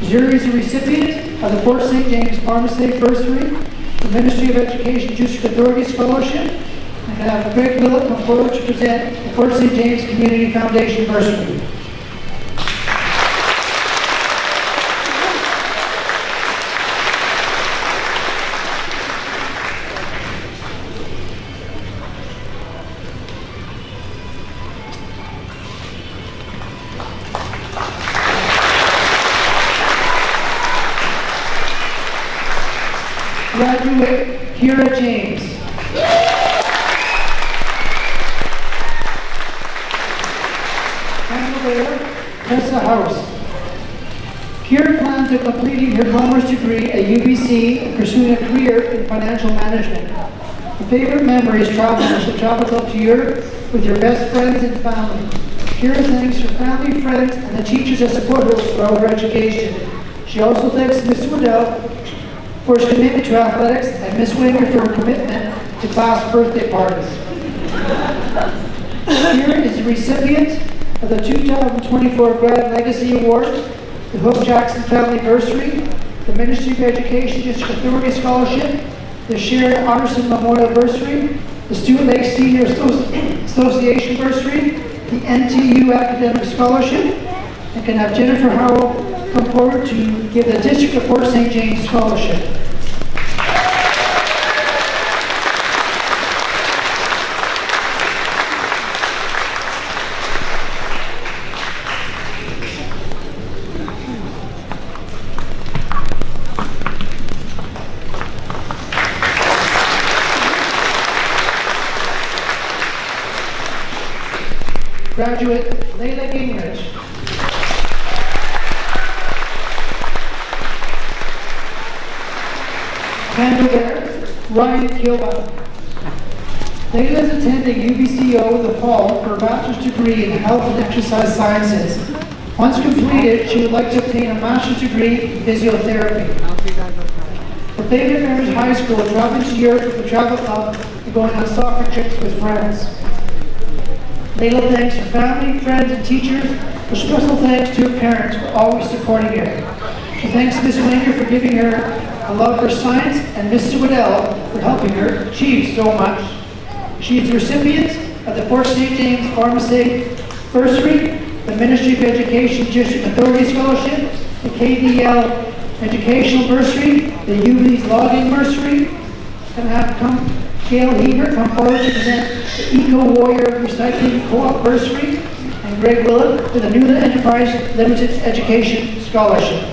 Zuri is a recipient of the Fort St. James Pharmacy Bursary, the Ministry of Education District Authority Scholarship, and I have Greg Willett come forward to present the Fort St. James Community Foundation Bursary. Graduate Kira James. Handler Tessa House. Kira plans on completing her commerce degree at UBC and pursuing a career in financial management. Her favorite memory is traveling as she travels up to Europe with her best friends and family. Kira thanks her family, friends, and the teachers that support her throughout her education. She also thanks Mr. Waddell for his commitment to athletics and Miss Wenger for her commitment to class birthday parties. Kira is the recipient of the 2024 Grad Legacy Award, the Hook Jackson Family Bursary, the Ministry of Education District Authority Scholarship, the Sheridan Otterson Memorial Bursary, the Student Lake Senior Association bursary, the NTU Academic Scholarship, and can have Jennifer Howell come forward to give the District of Fort St. James Scholarship. Graduate Layla Gingrich. Candidate Ryan Kilba. Layla is attending UBCO in the fall for a bachelor's degree in health and exercise sciences. Once completed, she would like to obtain a master's degree in physiotherapy. Her favorite memory is high school, traveling to Europe with the travel club and going on soccer trips with friends. Layla thanks her family, friends, and teachers. A special thanks to her parents for always supporting her. She thanks Ms. Wenger for giving her a love for science and Mr. Waddell for helping her achieve so much. She is the recipient of the Fort St. James Pharmacy Bursary, the Ministry of Education District Authority Scholarship, the KDL Educational Bursary, the UB's Logging Bursary, and have Gail Heber come forward to present the Eco Warrior Recycling Co-op Bursary, and Greg Willett with the Newland Enterprise Limited Education Scholarship.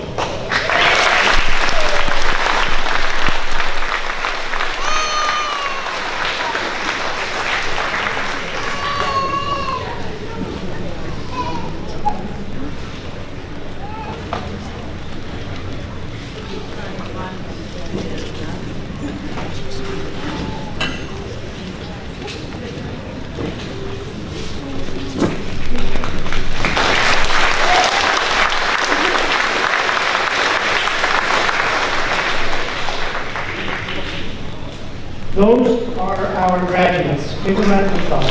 Those are our graduates. Give them a round of applause.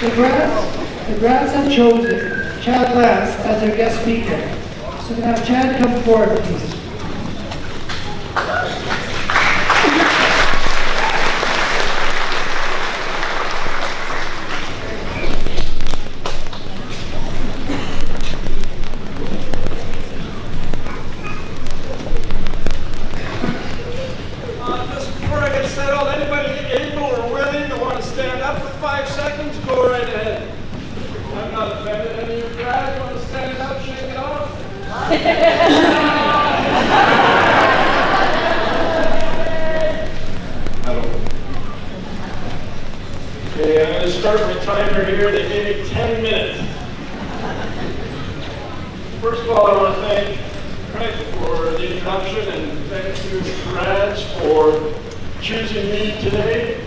The grads have chosen Chad Lance as their guest speaker. So we can have Chad come forward, please. Okay, I'm going to start my timer here. They gave me 10 minutes. First of all, I want to thank Craig for the introduction and thank you, grads, for choosing me today.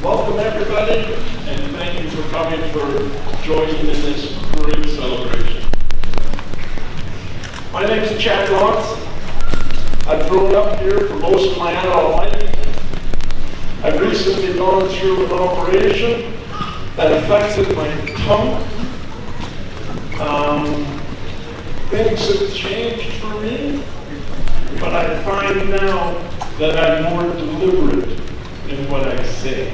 Welcome, everybody, and thank you for coming, for joining in this great celebration. My name is Chad Lance. I've grown up here for most of my adult life. I've recently gone through an operation that affected my tongue. Things have changed for me, but I find now that I'm more deliberate in what I say.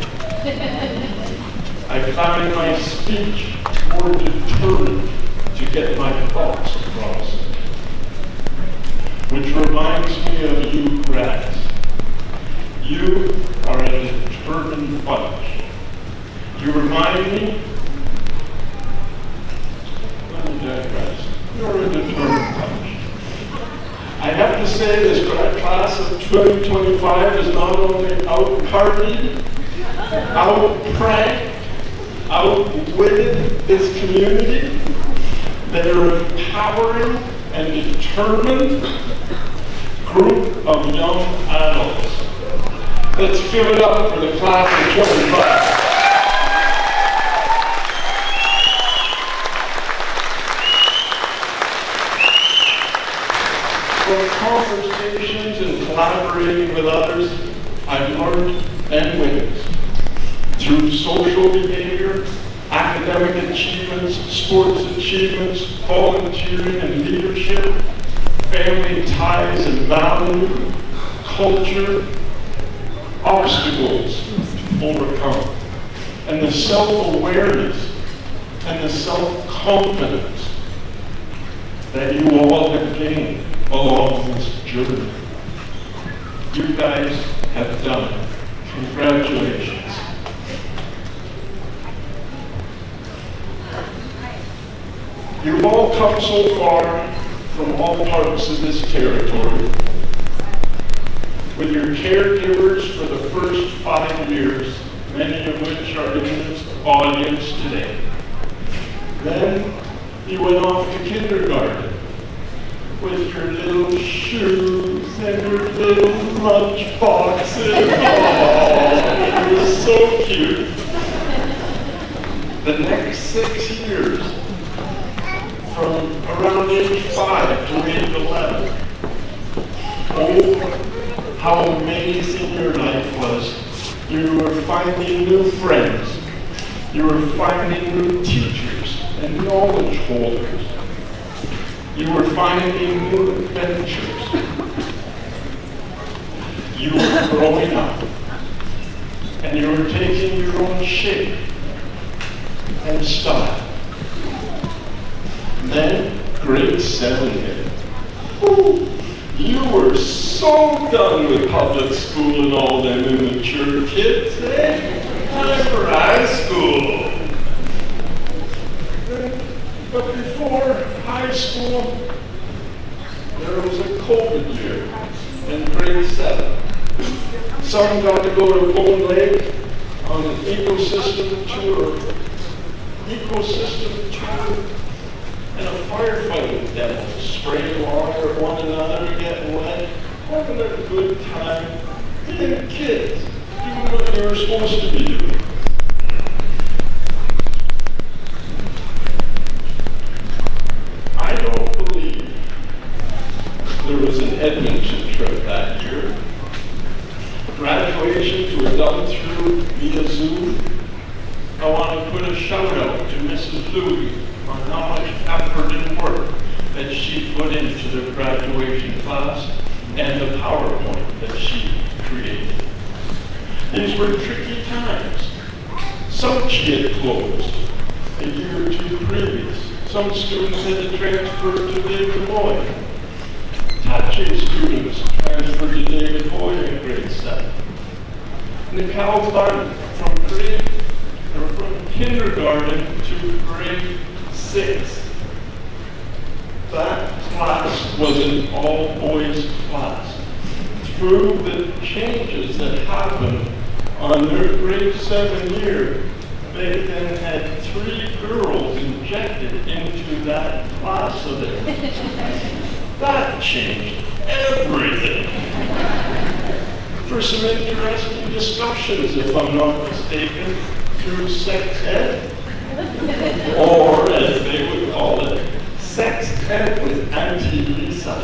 I find my speech more determined to get my thoughts across. Which reminds me of you, grads. You are a determined bunch. You remind me, let me digress, you're a determined bunch. I have to say this grad class of 2025 is not only out-partied, out-pranked, outwitted its community, they're empowering and determined group of young adults. Let's give it up for the class of 25. From conversations and collaborating with others, I've learned and witnessed through social behavior, academic achievements, sports achievements, volunteering and leadership, family ties and value, culture, obstacles overcome, and the self-awareness and the self-confidence that you all have gained along this journey. You guys have done it. Congratulations. You've all come so far from all parts of this territory, with your caregivers for the first 5 years, many of which are in this audience today. Then you went off to kindergarten with your little shoes and your little lunch boxes. Oh, you were so cute. The next 6 years, from around age 5 to age 11, oh, how amazing your life was. You were finding new friends. You were finding new teachers and knowledge holders. You were finding new adventures. You were growing up. And you were taking your own shape and style. Then grade 7 hit. Ooh, you were so done with public school and all them immature kids, eh? Time for high school. But before high school, there was a COVID year in grade 7. Some got to go to Bone Lake on an ecosystem tour, and a firefighting demo, spraying water at one another, getting wet, having a good time, being kids, doing what they were supposed to be doing. I don't believe there was an Edmonton trip that year. Graduations were done through via Zoom. I want to put a shout out to Mrs. Louie on how much effort and work that she put into the graduation class and the PowerPoint that she created. These were tricky times. Some she had closed a year or two previous. Some students had to transfer to David Boyd. Tache students transferred to David Boyd in grade 7. Nicole Dunn from kindergarten to grade 6. That class was an all-boys class. Through the changes that happened on their grade 7 year, they then had 3 girls injected into that class of theirs. That changed everything. For some interesting discussions, if I'm not mistaken, through sex ed, or as they would call it, sex ed with Auntie Lisa.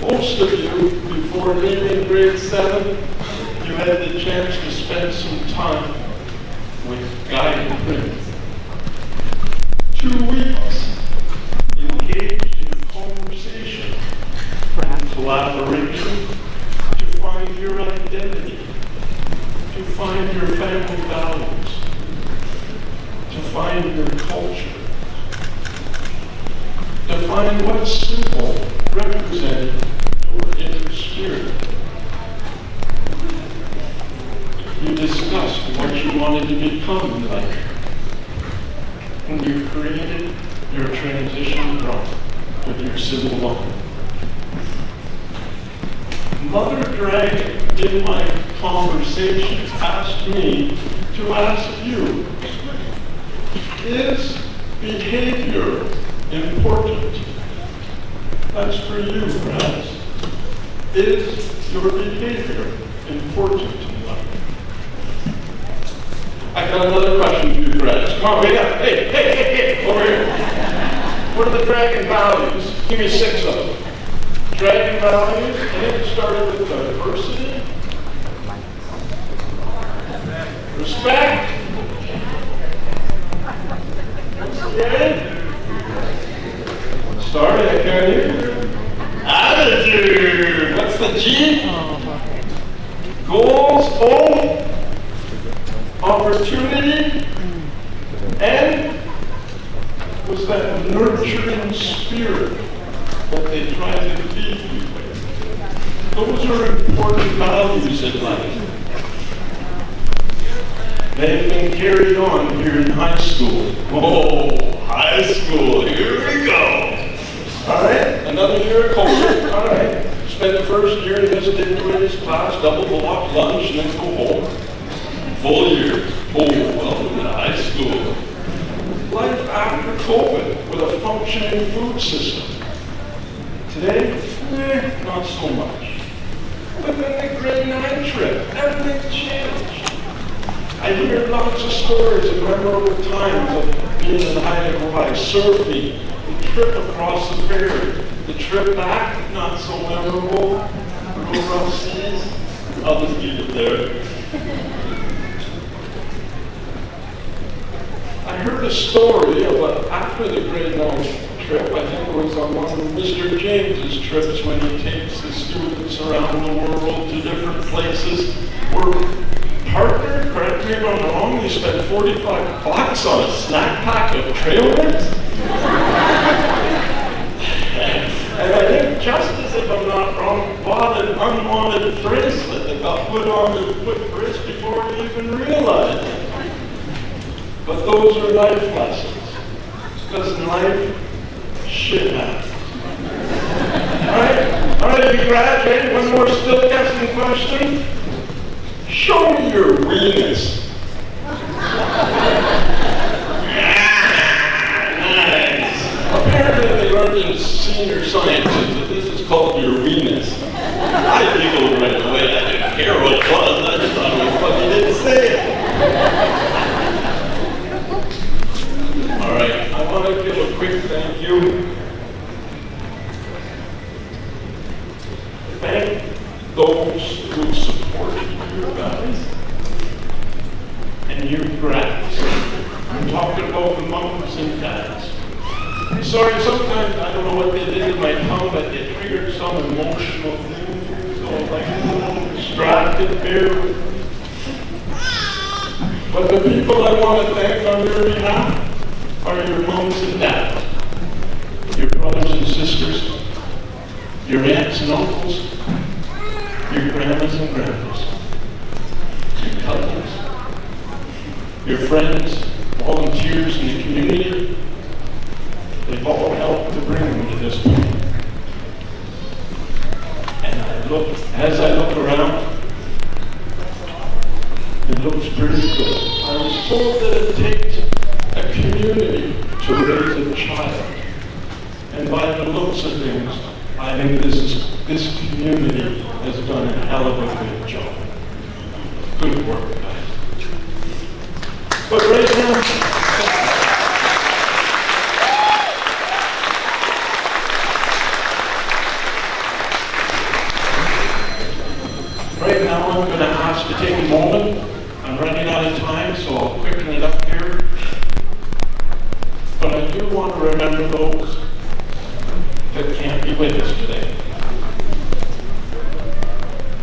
Most of you, before leaving grade 7, you had the chance to spend some time with guided Prince. 2 weeks engaged in conversation, collaboration, to find your identity, to find your family values, to find your culture, to find what simple represented your inner spirit. You discussed what you wanted to become in life, and you created your transition drum with your civil law. Mother Dragon, in my conversation, asked me to ask you, is behavior important? That's for you, Grads. Is your behavior important in life? I got another question for you, Grads. Come on, wake up. Hey, over here. What are the Dragon values? Give me 6 of them. Dragon values, and it started with diversity, respect, okay. Sorry, I can't hear you. Attitude, what's the G? Goals, hope, opportunity, and was that nurturing spirit that they try to feed you with. Those are important values in life. They've been carried on here in high school. Oh, high school, here we go. All right, another year of culture. All right, spend the first year in this integrated class, double block lunch, and then go home. Full year. Oh, welcome to high school. Life after COVID with a functioning food system. Today, not so much. But then the grade 9 trip, everything changed. I hear lots of stories of memorable times of being in Haida Gwaii, surfing, the trip across the ferry, the trip back, not so memorable, no rough seas. I'll just leave it there. I heard a story about after the grade 9 trip, I think it was on one of Mr. James's trips when he takes the students around the world to different places, where partner, correct me if I'm wrong, you spent $45 on a snack pack of trail mix? And I think Justice, if I'm not wrong, bought an unwanted bracelet that got put on the foot wrist before he even realized it. But those are life lessons. Because in life, shit happens. All right, if you graduate, one more still guessing question. Show me your weenus. Nice. Apparently they learned in senior sciences that this is called your weenus. I giggled right away. I didn't care what it was. I just thought it was funny. Didn't say it. All right, I want to give a quick thank you. Thank those who supported you guys and you grads. I'm talking about the moms and dads. Sorry, sometimes I don't know what they did with my tongue, but it triggered some emotional thing. So like a little distracted here. But the people I want to thank on your behalf are your moms and dads, your brothers and sisters, your aunts and uncles, your grandmas and grandpas, your cousins, your friends, volunteers in the community. They've all helped to bring me to this point. And as I look around, it looks pretty good. I was told that it takes a community to raise a child. And by the looks of things, I think this community has done a hell of a good job. Good work, guys. But right now, I'm going to ask to take a moment. I'm running out of time, so I'll quicken it up here. But I do want to remember those that can't be with us today.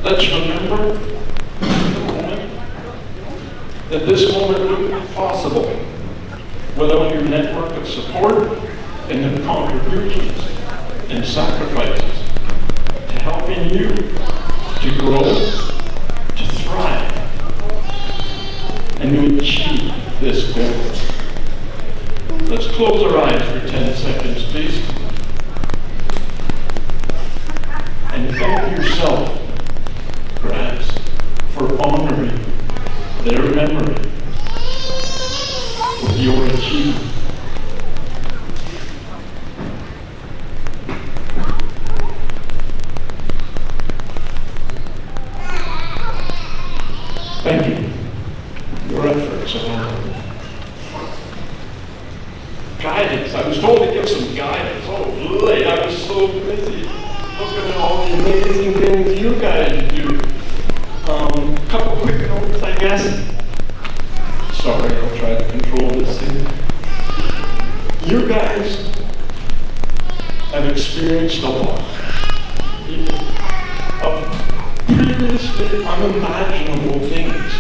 Let's remember the moment that this moment wouldn't be possible without your network of support and the contributions and sacrifices to helping you to grow, to thrive, and to achieve this goal. Let's close our eyes for 10 seconds, please. And thank yourself, grads, for honoring their memory with your achievement. Thank you. Your efforts are honored. guidance. I was told to give some guidance. Oh, boy, I was so busy looking at all the amazing things you guys do. Couple quick notes, I guess. Sorry, I'll try to control this thing. You guys have experienced a lot of previously unimaginable things.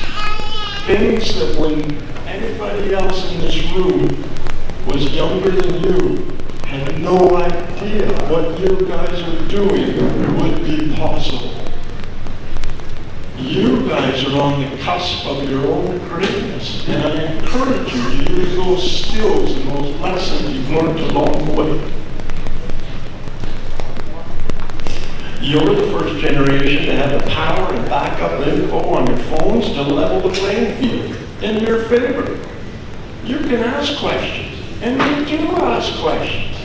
Things that when anybody else in this room was younger than you, had no idea what you guys are doing would be possible. You guys are on the cusp of your own greatness, and I encourage you to use those skills and those lessons you've learned along the way. You're the first generation to have the power and backup info on your phones to level the playing field in your favor. You can ask questions, and you do ask questions.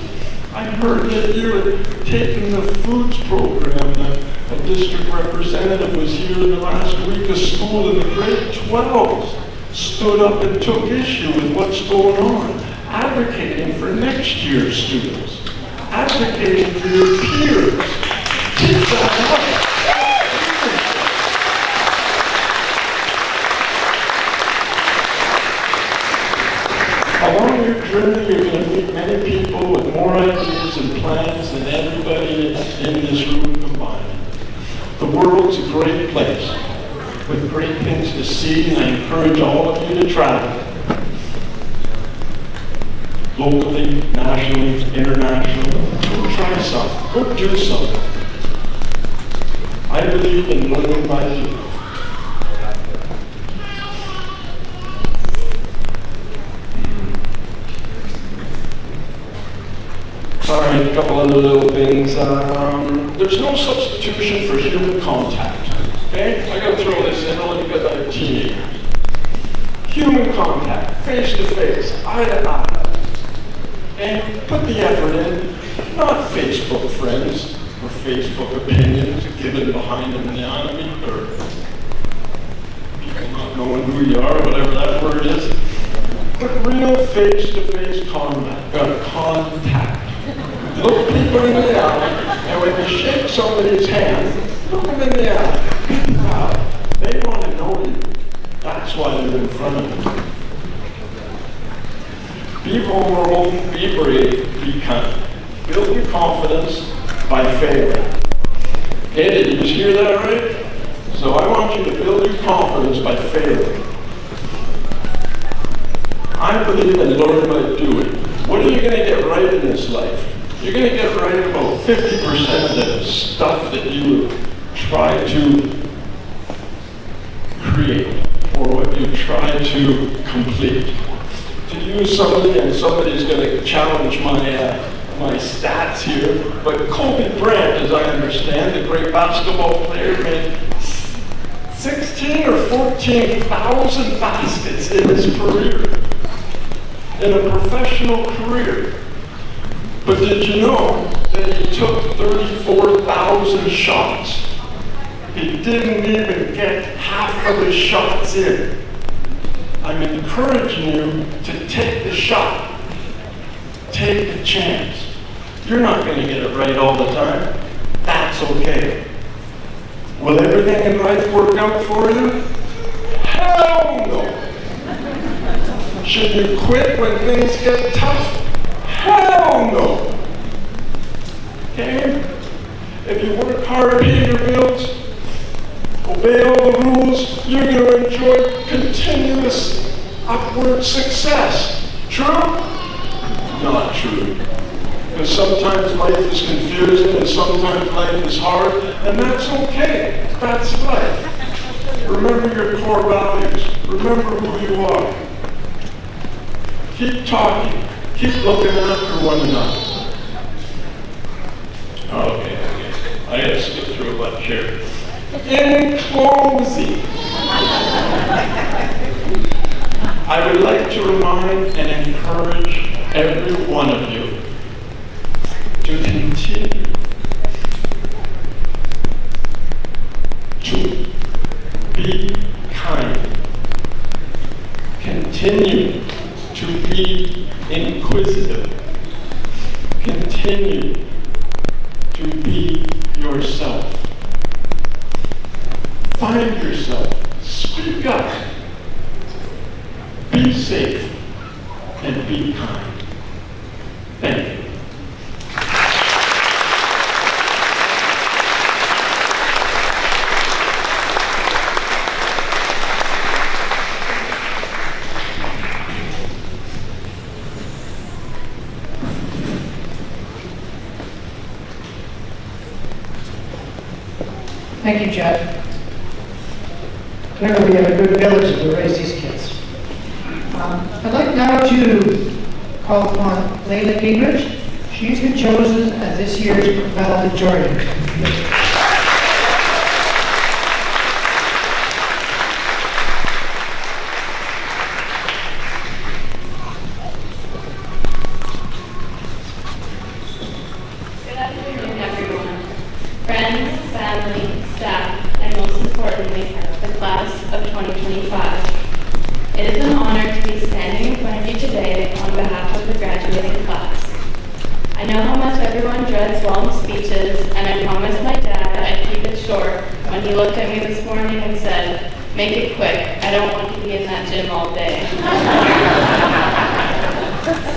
I heard that you're taking the foods program that a district representative was here in the last week of school in the grade 12s, stood up and took issue with what's going on, advocating for next year's students, advocating for your peers. Keep that up. Along your journey, you're going to meet many people with more ideas and plans than everybody in this room combined. The world's a great place with great things to see, and I encourage all of you to travel. Locally, nationally, internationally. Go try something. Go do something. I believe in learning by doing. All right, a couple other little things. There's no substitution for human contact. Okay? I gotta throw this in only because I'm a teenager. Human contact, face to face, eye to eye. And put the effort in, not Facebook friends or Facebook opinions given behind an anonymity or people not knowing who you are, whatever that word is. But real face-to-face contact. Look people in the eye, and when you shake somebody's hand, look them in the eye. Wow, they want to know you. That's why they're in front of you. Be vulnerable, be brave, be kind. Build your confidence by failing. Hey, did you just hear that right? So I want you to build your confidence by failing. I believe in learn by doing. What are you going to get right in this life? You're going to get right about 50% of the stuff that you try to create or what you try to complete. To use somebody, and somebody's going to challenge my stats here, but Kobe Bryant, as I understand, the great basketball player, made 16 or 14,000 baskets in his career, in a professional career. But did you know that he took 34,000 shots? He didn't even get half of his shots in. I'm encouraging you to take the shot. Take the chance. You're not going to get it right all the time. That's okay. Will everything in life work out for you? Hell no. Should you quit when things get tough? Hell no. Okay? If you work hard, pay your bills, obey all the rules, you're going to enjoy continuous upward success. True? Not true. Because sometimes life is confusing and sometimes life is hard, and that's okay. That's life. Remember your core values. Remember who you are. Keep talking. Keep looking after one another. Okay. I gotta skip through a bunch here. In closing, I would like to remind and encourage every one of you to continue to be kind. Continue to be be inquisitive. Continue to be yourself. Find yourself. Speak up. Be safe and be kind. Thank you. Thank you, Judd. Clearly, we have a good village to raise these kids. I'd like now to call upon Layla Gingrich. She's been chosen as this year's valedictorian. Good afternoon, everyone. Friends, family, staff, and most importantly, the class of 2025. It is an honor to be standing in front of you today on behalf of the graduating class. I know how much everyone dreads long speeches, and I promised my dad I'd keep it short when he looked at me this morning and said, "Make it quick, I don't want to be in that gym all day."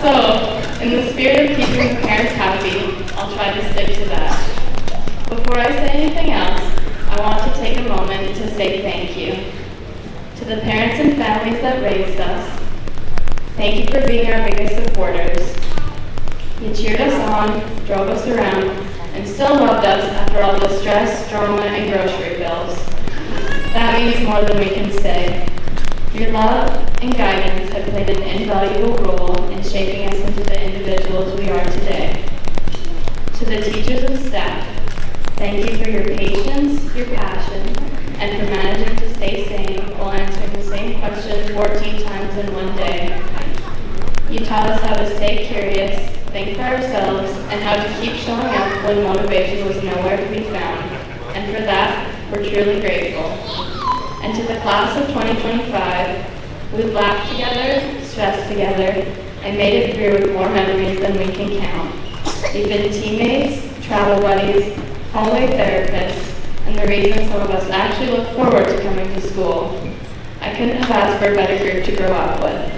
So, in the spirit of keeping the parents happy, I'll try to stick to that. Before I say anything else, I want to take a moment to say thank you. To the parents and families that raised us, thank you for being our biggest supporters. You cheered us on, drove us around, and still loved us after all the stress, drama, and grocery bills. That means more than we can say. Your love and guidance have played an invaluable role in shaping us into the individuals we are today. To the teachers and staff, thank you for your patience, your passion, and for managing to stay sane while answering the same question 14 times in one day. You taught us how to stay curious, think for ourselves, and how to keep showing up when motivation was nowhere to be found. And for that, we're truly grateful. And to the class of 2025, we've laughed together, stressed together, and made it through with more memories than we can count. We've been teammates, travel buddies, hallway therapists, and the reason some of us actually look forward to coming to school. I couldn't have asked for a better group to grow up with.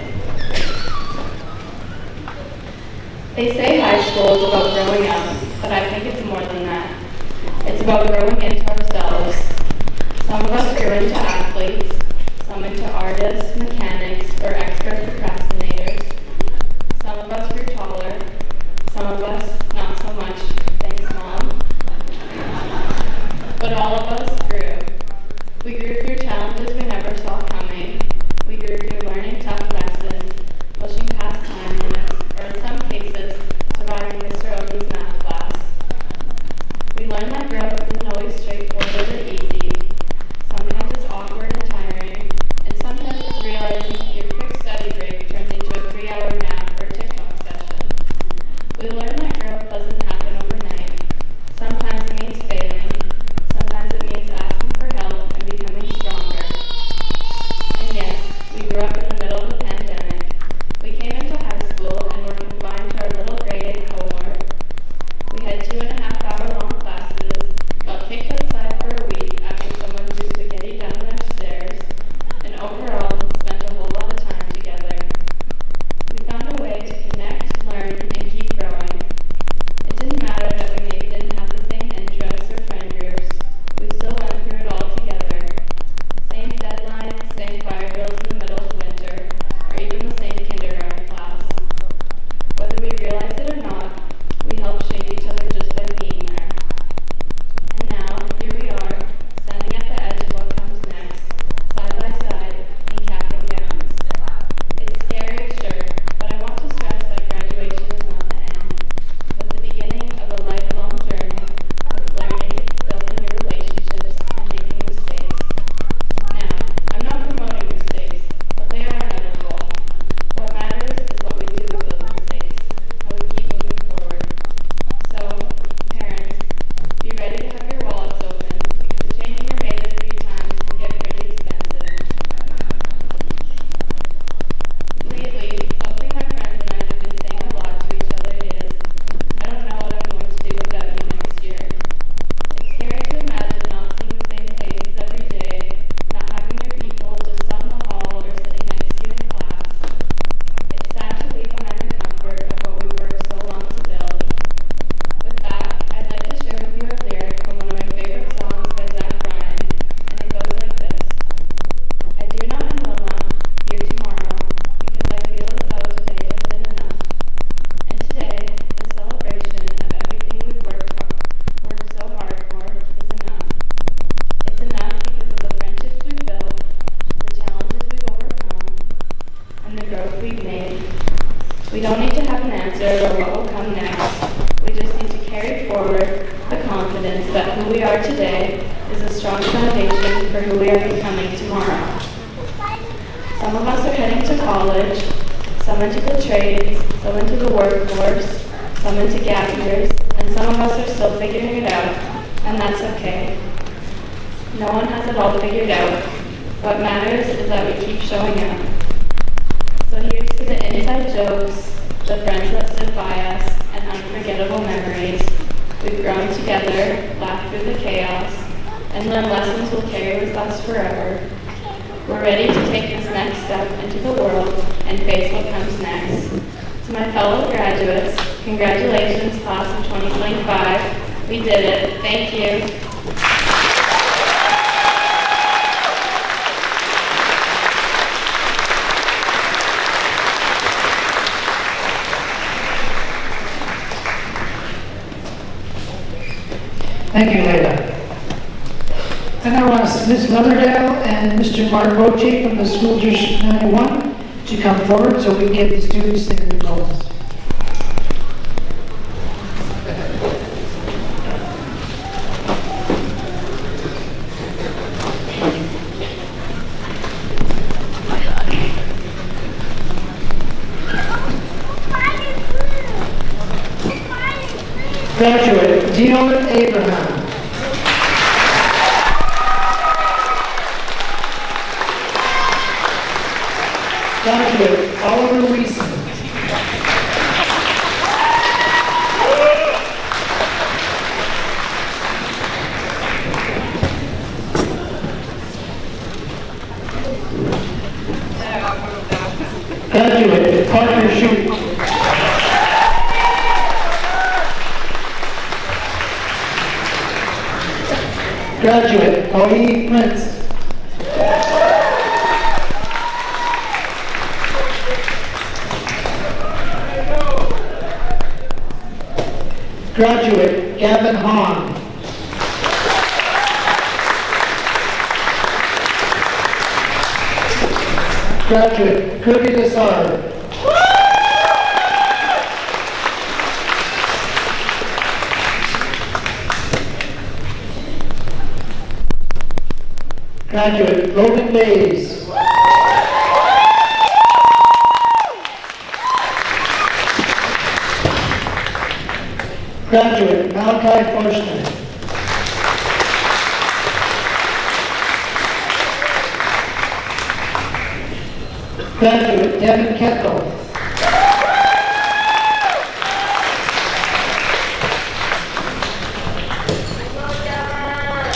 They say high school is about growing up, but I think it's more than that. It's about growing into ourselves. Some of us grew into athletes, some into artists, mechanics, or expert procrastinators. Some of us grew taller, some of us not so much. Thanks, Mom. But all of us grew. We grew through challenges we never saw coming. We grew through learning tough lessons, pushing past time limits, or in some cases, surviving Mr. Ogi's math class. We learned that growth isn't always straightforward or easy. Sometimes it's awkward and tiring, and sometimes it's realizing your quick study break turns into a 3 We don't need to have an answer or what will come next. We just need to carry forward the confidence that who we are today is a strong foundation for who we are becoming tomorrow. Some of us are heading to college, some into the trades, some into the workforce, some into gap years, and some of us are still figuring it out, and that's okay. No one has it all figured out. What matters is that we keep showing up. So here's to the inside jokes, the friends that stood by us, and unforgettable memories. We've grown together, laughed through the chaos, and learned lessons we'll carry with us forever. We're ready to take this next step into the world and face what comes next. To my fellow graduates, congratulations, class of 2025. We did it. Thank you. Thank you, Leila. And I want Ms. Loverdale and Mr. Mark Roche from the School District 91 to come forward so we can give the students their diplomas. Graduate, Dion Abraham. Graduate, Oliver Weeson. Graduate, Parker Shute. Graduate, Marie Prince. Graduate, Gavin Hahn. Graduate, Cookie Lazard. Graduate, Logan Mays. Graduate, Malachi Forsman. Graduate, Devin Kettle.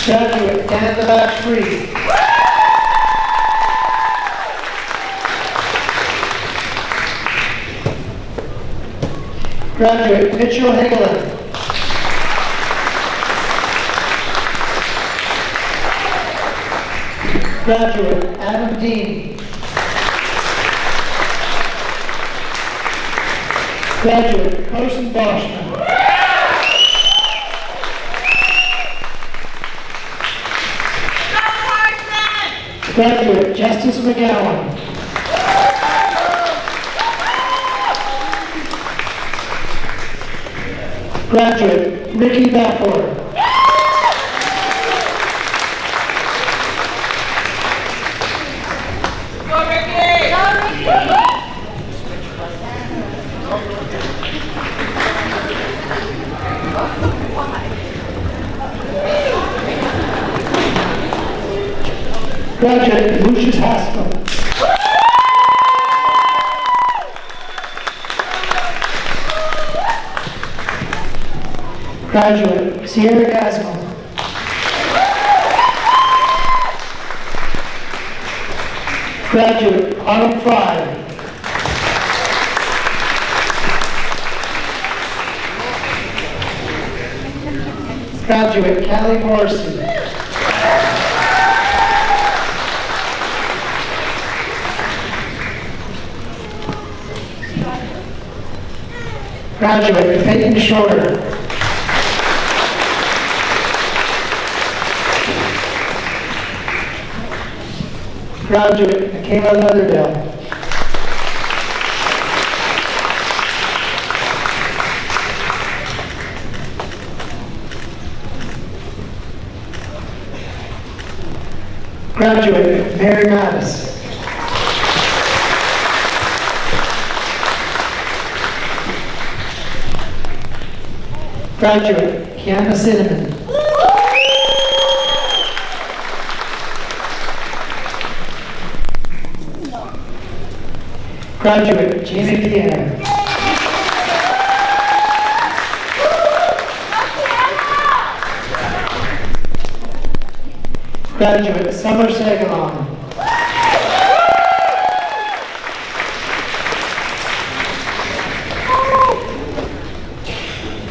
Graduate, Dan the Batch Free. Graduate, Mitchell Hagelin. Graduate, Adam Dean. Graduate, Carson Boschman. Graduate, Justice McGowan. Graduate, Ricky Bafford. Graduate, Lucius Haskell. Graduate, Sierra Gasmo. Graduate, Autumn Fry. Graduate, Callie Morrison. Graduate, Peyton Shorter. Graduate, Michaela Leatherdale. Graduate, Mary Mattis. Graduate, Kiana Cinnamon. Graduate, Jamie Pierre. Graduate, Summer Sagalon.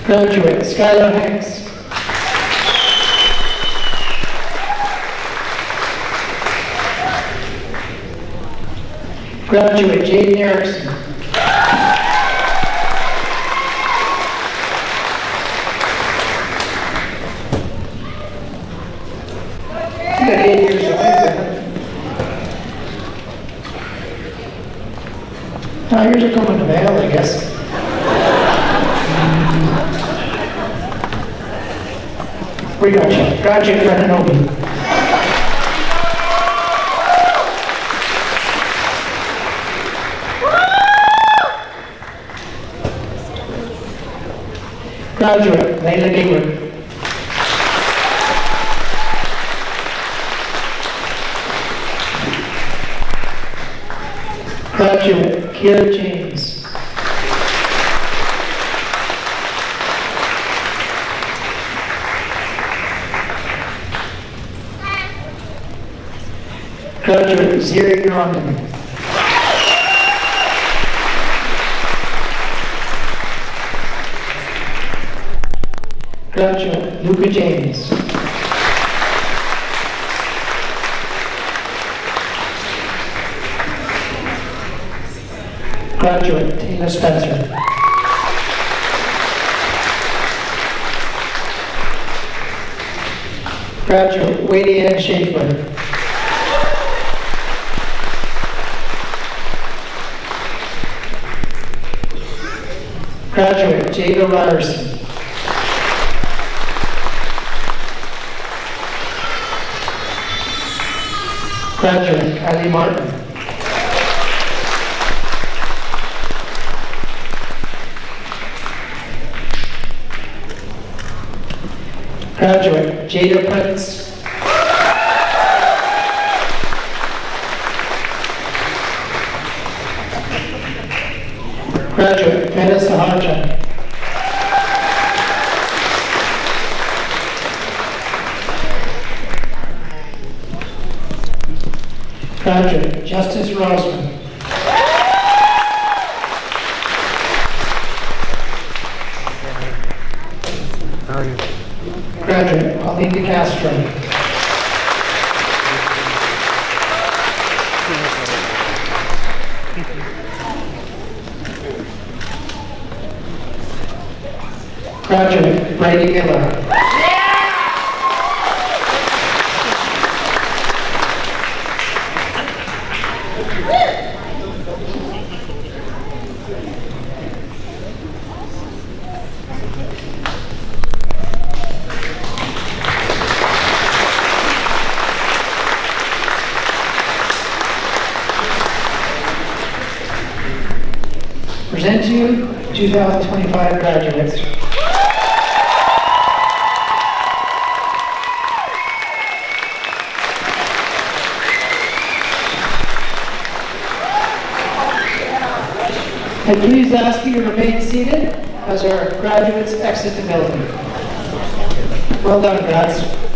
Graduate, Skylar Hanks. Graduate, Jaden Erickson. You got 8 years old. Yours are coming to Vail, I guess. We got you. Graduate, Brennan Obi. Graduate, Layla Gingler. Graduate, Kiera James. Graduate, Ziri Grondin. Graduate, Luca James. Graduate, Tina Spencer. Graduate, Wadey Ann Schaefer. Graduate, Jada Ryerson. Graduate, Kylie Martin. Graduate, Jada Prince. Graduate, Veda Sahaja. Graduate, Justice Rosman. Graduate, Pauline DeCastro. Graduate, Brady Miller. Present to you 2025 graduates. I please ask you to remain seated as our graduates exit the building. Well done, grads.